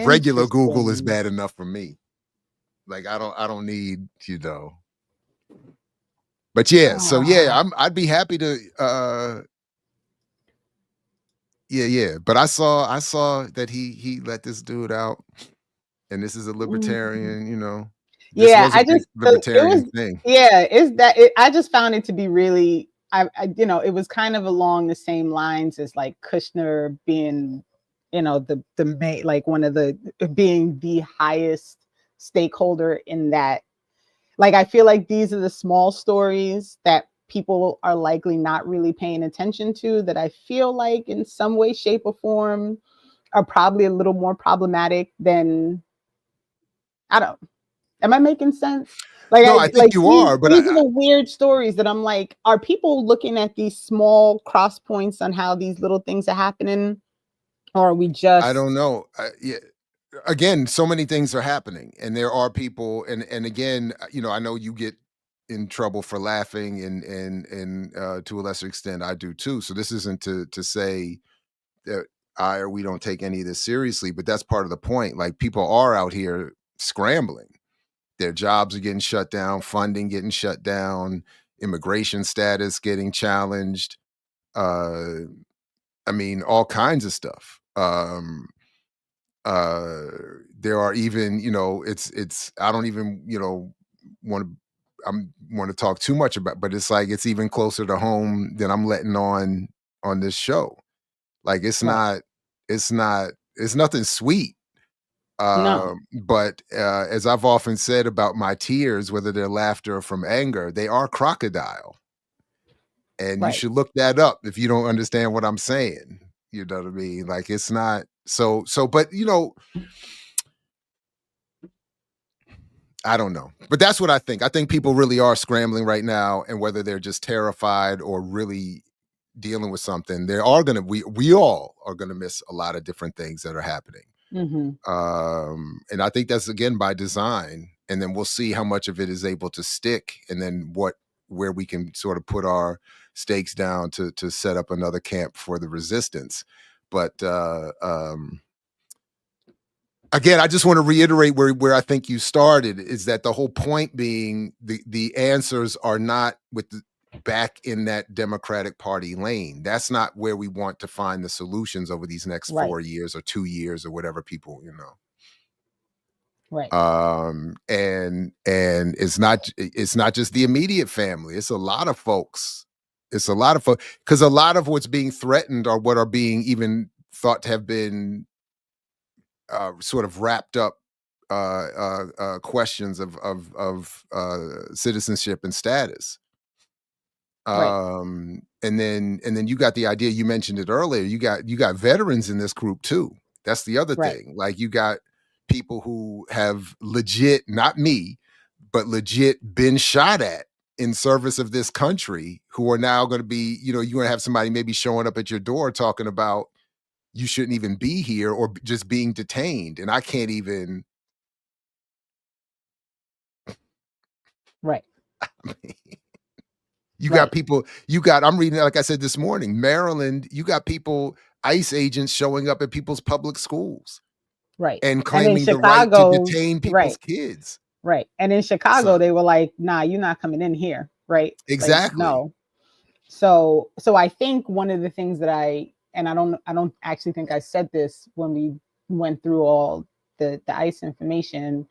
Regular Google is Interesting. bad enough for me. Like, I don't need, But yeah, so yeah, Ah, I'd be happy to yeah, yeah. But I saw that he let this dude out, and this is a mm. libertarian, This Yeah, was a I big just it libertarian was thing. yeah, is that it, I just found it to be really it was kind of along the same lines as like Kushner being, the main, like one of the being the highest stakeholder in that. Like I feel like these are the small stories that people are likely not really paying attention to, that I feel like in some way, shape, or form are probably a little more problematic than I don't. Am I making sense? No, I think Like you are, but these are the weird stories that I'm like, are people looking at these small cross points on how these little things are happening, or are we I don't just know. Yeah, again, so many things are happening, and there are people, and again, I know you get in trouble for laughing, and to a lesser extent, I do too. So this isn't to say that I or we don't take any of this seriously, but that's part of the point. Like people are out here scrambling. Their jobs are getting shut down, funding getting shut down, immigration status getting challenged. Uh, I mean, all kinds of stuff. Uh, there are even, it's I don't even, want to I'm want to talk too much about, but it's like it's even closer to home than I'm letting on this show. Like right? it's nothing sweet. No, But as I've often said about my tears, whether they're laughter or from anger, they are crocodile. And you right, should look that up if you don't understand what I'm saying. You know what I mean? Like it's not but I don't know. But that's what I think. I think people really are scrambling right now, and whether they're just terrified or really dealing with something, they are gonna we all are gonna miss a lot of different things that are happening. hmm, And I think that's again by design. And then we'll see how much of it is able to stick, and then where we can sort of put our stakes down to set up another camp for the resistance. But again, I just want to reiterate where I think you started is that the whole point being the answers are not back in that Democratic Party lane. That's not where we want to find the solutions over these next right, 4 years or 2 years or whatever people. right, And it's not just the immediate family. It's a lot of folks. It's a lot of folks because a lot of what's being threatened are what are being even thought to have been sort of wrapped up questions of citizenship and status. right, And then you got the idea. You mentioned it earlier. You got veterans in this group too. That's the other right, thing. Like you got people who have legit, not me, but legit been shot at in service of this country, who are now going to be, you're going to have somebody maybe showing up at your door talking about you shouldn't even be here or just being detained. And I can't even. right, You got right, people, I'm reading, like I said this morning, Maryland, you got people, ICE agents showing up at people's public schools right. and And in claiming the right to Chicago, detain people's right, kids. right. And in So Chicago, they were like, "Nah, you're not coming in here." Right? Like, exactly. no. So I think one of the things that I don't actually think I said this when we went through all the ICE information.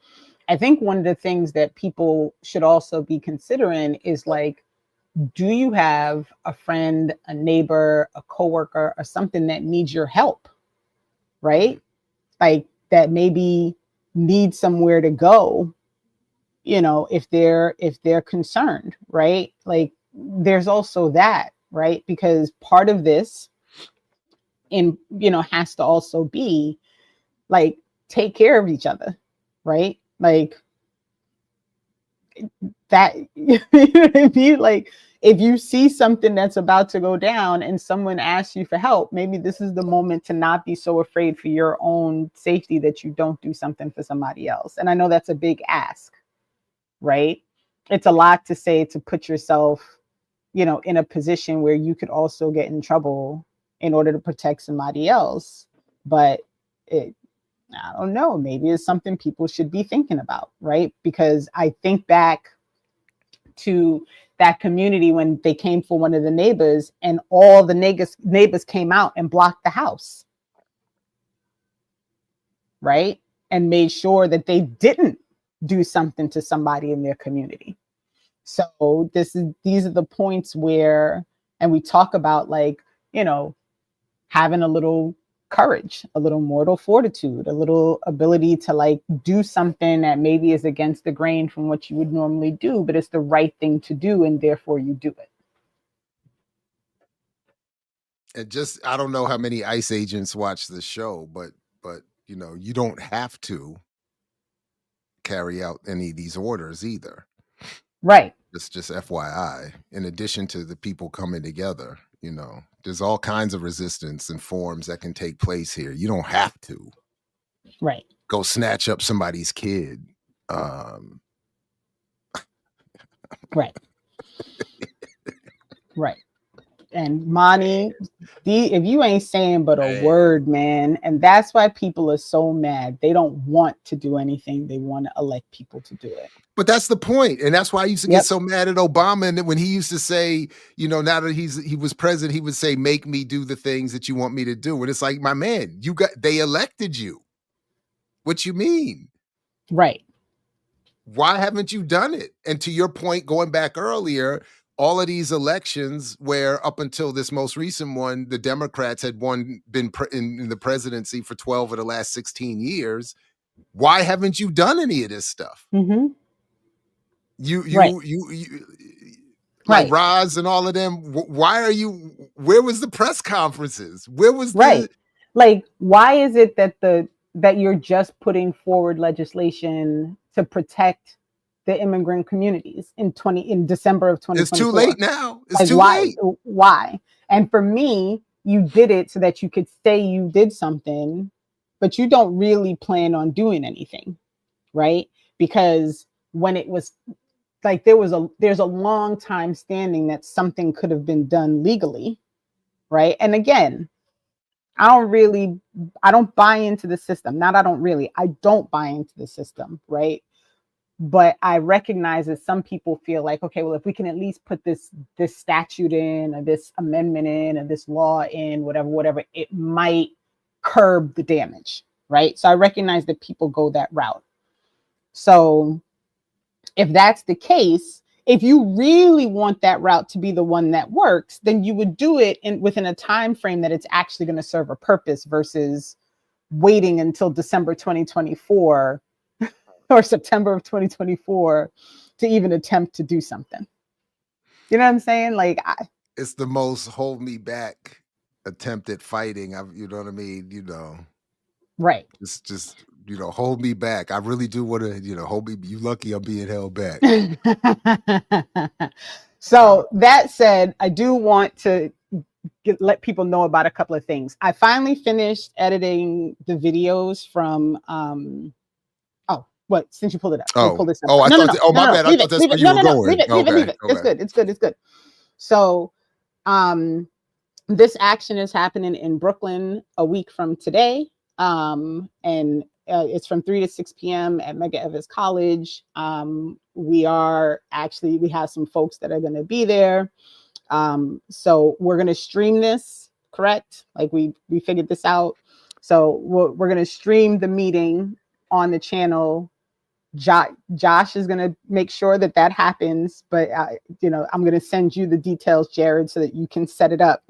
I think one of the things that people should also be considering is like, do you have a friend, a neighbor, a coworker, or something that needs your help, right? Like that maybe needs somewhere to go, if they're concerned, right? Like there's also that, right? Because part of this has to also be like take care of each other, right? Like that you know what I mean? Like if you see something that's about to go down and someone asks you for help, maybe this is the moment to not be so afraid for your own safety that you don't do something for somebody else. And I know that's a big ask, right? It's a lot to say to put yourself, in a position where you could also get in trouble in order to protect somebody else. But it, I don't know, maybe it's something people should be thinking about, right? Because I think back to that community when they came for one of the neighbors and all the neighbors came out and blocked the house, right? And made sure that they didn't do something to somebody in their community. So these are the points where, and we talk about like, having a little courage, a little mortal fortitude, a little ability to like do something that maybe is against the grain from what you would normally do, but it's the right thing to do, and therefore you do it. And just, I don't know how many ICE agents watch the show, but you don't have to carry out any of these orders either. Right. It's just FYI. In addition to the people coming together, there's all kinds of resistance and forms that can take place here. You don't have to Right. go snatch up somebody's kid. Right. Right. And Monty, if you ain't saying but a word, man, and that's why people are so mad. They don't want to do anything. They want to elect people to do it. But that's the point. And that's why I used to get so mad at Obama. And when he used to say, now that he was president, he would say, make me do the things that you want me to do. And it's like, my man, they elected you. What you mean? Right. Why haven't you done it? And to your point, going back earlier, all of these elections where up until this most recent one, the Democrats had been in the presidency for 12 of the last 16 years. Why haven't you done any of this stuff? Mm-hmm. Like Roz and all of them. Why are you? Where was the press conferences? Where was like? Why is it that you're just putting forward legislation to protect the immigrant communities in December of 2024? It's too late now. It's too late. late. Why? And for me, you did it so that you could say you did something, but you don't really plan on doing anything, right? Because when it was like there's a long time standing that something could have been done legally, right? And again, I don't buy into the system. I don't buy into the system, right? But I recognize that some people feel like, okay, well, if we can at least put this statute in, or this amendment in, or this law in, whatever, it might curb the damage, right? So I recognize that people go that route. So if that's the case, if you really want that route to be the one that works, then you would do it within a time frame that it's actually going to serve a purpose versus waiting until December 2024 or September of 2024 to even attempt to do something. You know what I'm saying? Like, it's the most hold me back attempt at fighting. You know what I mean? Right. It's just, hold me back. I really do want to, hold me. You lucky I'm being held back. So that said, I do want to let people know about a couple of things. I finally finished editing the videos from, since you pulled it up. Pull this up. I thought. My bad. I thought that's where you were going. Leave it. It's good. So, this action is happening in Brooklyn a week from today, and it's from 3 to 6 p.m. at Medgar Evers College. We have some folks that are going to be there. So we're going to stream this, correct? Like we figured this out. So we're going to stream the meeting on the channel. Josh is going to make sure that happens, but I'm going to send you the details, Jared, so that you can set it up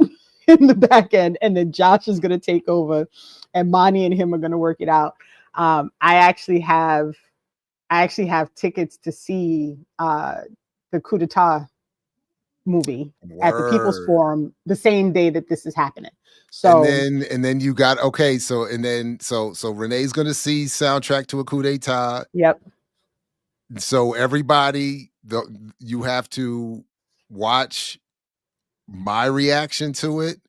in the back end, and then Josh is going to take over, and Monty and him are going to work it out. I actually have tickets to see the coup d'etat movie at the People's Forum the same day that this is happening. So and then you got so Renee's going to see soundtrack to a coup d'etat. Yep. So everybody, you have to watch my reaction to it,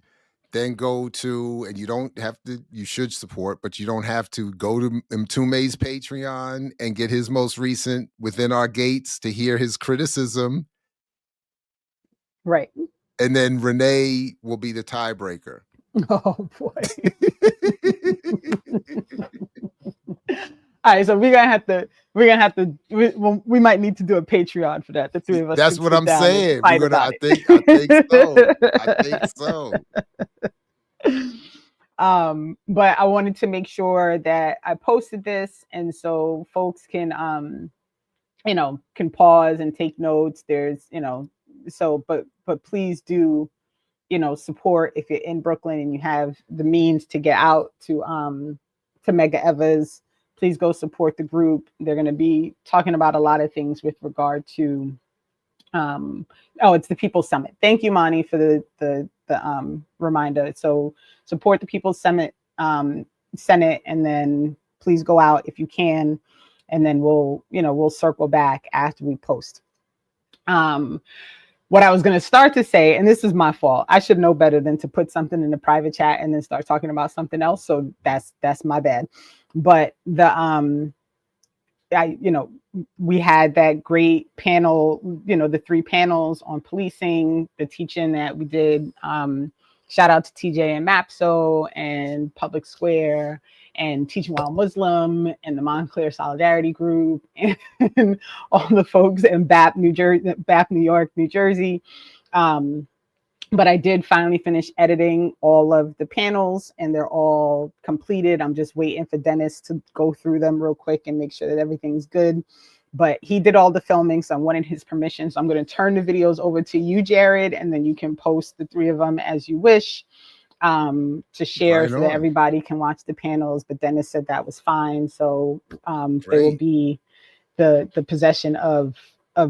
then go to, and you should support, but you don't have to go to Mtume's Patreon and get his most recent Within Our Gates to hear his criticism. Right. And then Renee will be the tiebreaker. Oh boy. All right, so we might need to do a Patreon for that. The three of us. That's what I'm saying. I think so. But I wanted to make sure that I posted this, and so folks can pause and take notes. There's but please do support if you're in Brooklyn and you have the means to get out to Medgar Evers. Please go support the group. They're going to be talking about a lot of things with regard to it's the People's Summit. Thank you, Monty, for the reminder. So support the People's Summit Senate, and then please go out if you can and then we'll circle back after we post. What I was going to start to say, and this is my fault, I should know better than to put something in the private chat and then start talking about something else. So that's my bad. But we had that great panel, the 3 panels on policing, the teaching that we did. Shout out to TJ and Mapso and Public Square and Teaching While Muslim and the Montclair Solidarity Group and all the folks in BAP, New York, New Jersey. But I did finally finish editing all of the panels and they're all completed. I'm just waiting for Dennis to go through them real quick and make sure that everything's good. But he did all the filming, so I wanted his permission. So I'm going to turn the videos over to you, Jared, and then you can post the 3 of them as you wish to share so that everybody can watch the panels. But Dennis said that was fine. So they will be the possession of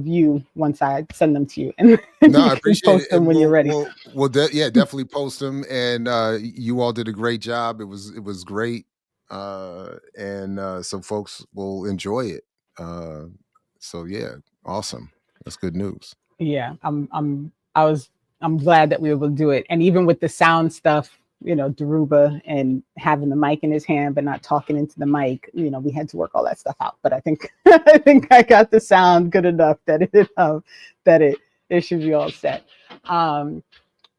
you once I send them to you. And no, I appreciate post them when you're ready. Definitely post them. And you all did a great job. It was great. And so folks will enjoy it. So yeah, awesome. That's good news. Yeah, I'm glad that we were able to do it. And even with the sound stuff, Daruba and having the mic in his hand but not talking into the mic, we had to work all that stuff out. But I think I got the sound good enough that it should be all set. The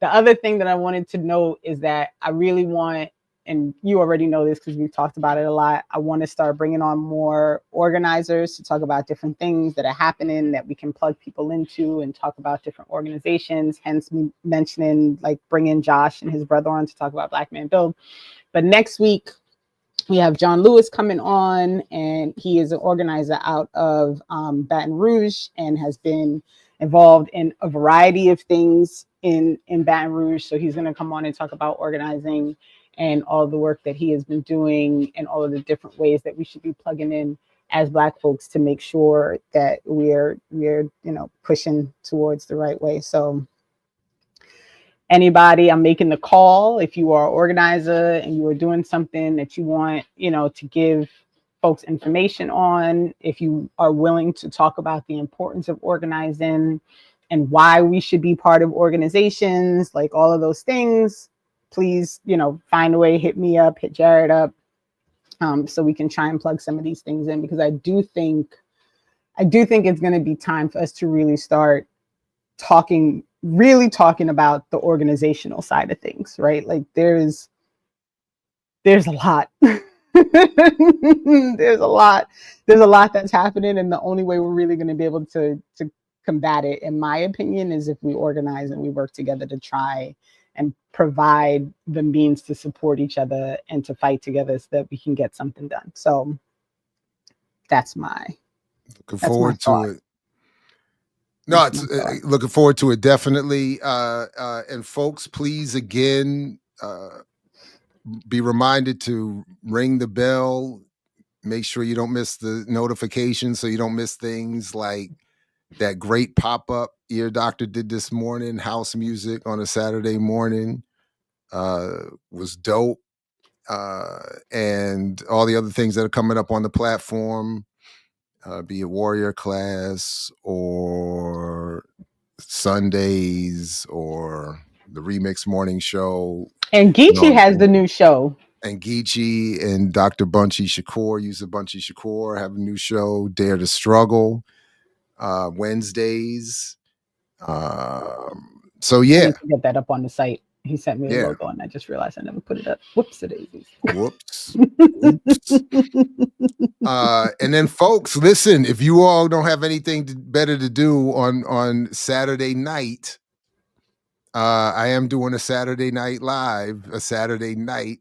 other thing that I wanted to note is that I really want, and you already know this because we've talked about it a lot, I want to start bringing on more organizers to talk about different things that are happening that we can plug people into and talk about different organizations, hence me mentioning like bringing Josh and his brother on to talk about Black Man Build. But next week, we have John Lewis coming on, and he is an organizer out of Baton Rouge and has been involved in a variety of things in Baton Rouge. So he's going to come on and talk about organizing and all the work that he has been doing and all of the different ways that we should be plugging in as Black folks to make sure that we're pushing towards the right way. So anybody, I'm making the call. If you are an organizer and you are doing something that you want, to give folks information on, if you are willing to talk about the importance of organizing and why we should be part of organizations, like all of those things, please, find a way, hit me up, hit Jared up, so we can try and plug some of these things in, because I do think it's going to be time for us to really start talking about the organizational side of things, right? Like there's a lot. There's a lot that's happening, and the only way we're really going to be able to combat it, in my opinion, is if we organize and we work together to try and provide the means to support each other and to fight together so that we can get something done. So that's looking forward to it. No, it's looking forward to it, definitely. And folks, please, again, be reminded to ring the bell. Make sure you don't miss the notifications so you don't miss things like that great pop-up Ear Doctor did this morning, house music on a Saturday morning, was dope. And all the other things that are coming up on the platform, be it Warrior Class or Sundays or the Remix Morning Show. And Geechee has the new show. And Geechee and Dr. Bunchy Shakur, User Bunchy Shakur, have a new show, Dare to Struggle, Wednesdays. So yeah, I need to get that up on the site. He sent me the logo and I just realized I never put it up. Whoops, daisies. Whoops. And then folks, listen, if you all don't have anything better to do on Saturday night, I am doing a Saturday Night Live, a Saturday night,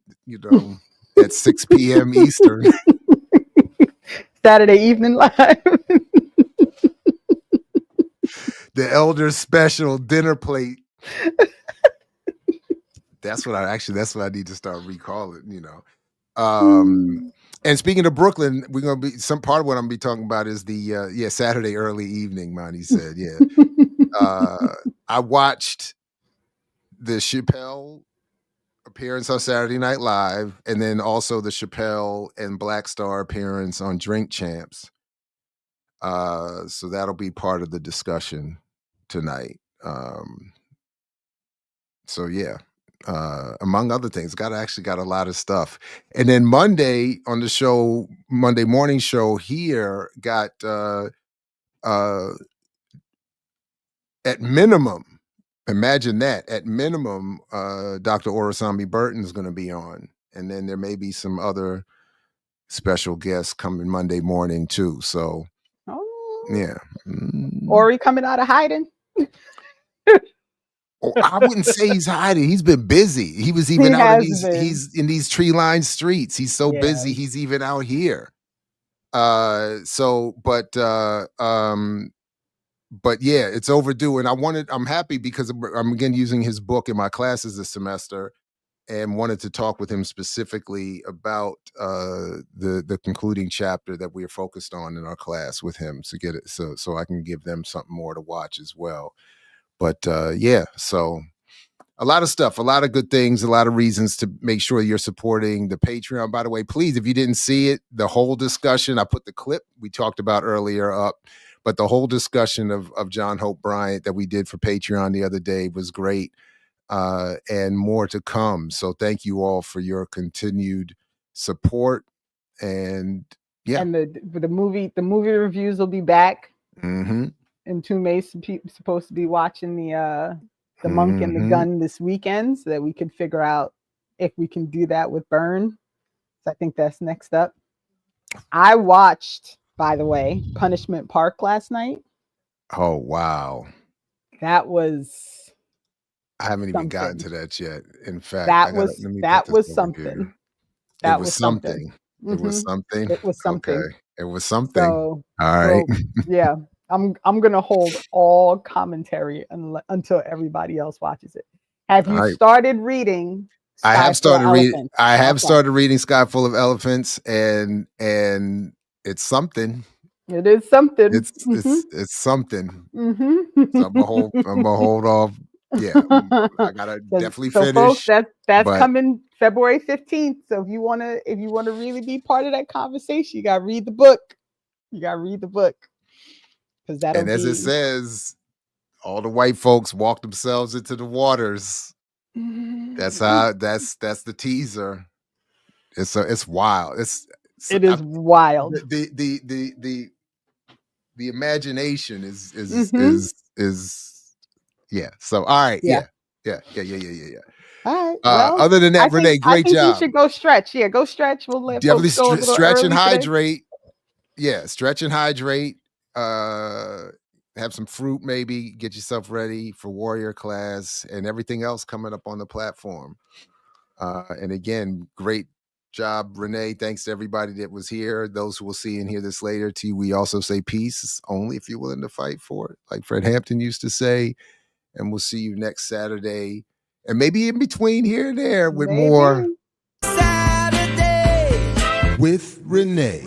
at 6 p.m. Eastern. Saturday evening live. The Elder Special dinner plate. That's what I need to start recalling, And speaking of Brooklyn, we're gonna be some part of what I'm gonna be talking about is the Saturday early evening, Monty said. Yeah. I watched the Chappelle appearance on Saturday Night Live, and then also the Chappelle and Black Star appearance on Drink Champs. So that'll be part of the discussion tonight. So yeah, among other things, got a lot of stuff. And then Monday on the show, Monday morning show here, got at minimum, imagine that, at minimum, Dr. Orasami Burton is going to be on, and then there may be some other special guests coming Monday morning too. So yeah. Ori coming out of hiding. Oh, I wouldn't say he's hiding. He's been busy. He was even out in he's in these tree-lined streets. He's so busy. He's even out here. But yeah, it's overdue. And I'm happy because I'm again using his book in my classes this semester, and wanted to talk with him specifically about the concluding chapter that we are focused on in our class with him, to get it so I can give them something more to watch as well. But yeah, so a lot of stuff, a lot of good things, a lot of reasons to make sure you're supporting the Patreon. By the way, please, if you didn't see it, the whole discussion, I put the clip we talked about earlier up, but the whole discussion of John Hope Bryant that we did for Patreon the other day was great, and more to come. So thank you all for your continued support. And yeah. And the movie reviews will be back. Mm-hmm. And Tume's supposed to be watching the Monk and the Gun this weekend, so that we can figure out if we can do that with Burn. So I think that's next up. I watched, by the way, Punishment Park last night. Oh wow, that was. I haven't even gotten to that yet. In fact, that was something. That was something. It was something. It was something. Okay. It was something. So, all right. Yeah. I'm gonna hold all commentary until everybody else watches it. Have you started reading? I have started reading. I have started reading Sky Full of Elephants, and it's something. It is something. It's something. So I'm gonna hold off. Yeah, I gotta definitely finish. Folks, that's coming February 15th. So if you wanna really be part of that conversation, you gotta read the book. And as it says, all the white folks walk themselves into the waters. That's the teaser. It's wild. It is wild. The imagination is yeah. So all right, yeah. All right. Well, other than that, Renee, great job. You should go stretch. Yeah, go stretch. We'll let definitely folks go stretch and hydrate. Today. Yeah, stretch and hydrate. Have some fruit, maybe. Get yourself ready for warrior class and everything else coming up on the platform. And again, great job, Renee. Thanks to everybody that was here. Those who will see and hear this later. To you, we also say peace only if you're willing to fight for it, like Fred Hampton used to say. And we'll see you next Saturday, and maybe in between here and there with more Saturday with Renee.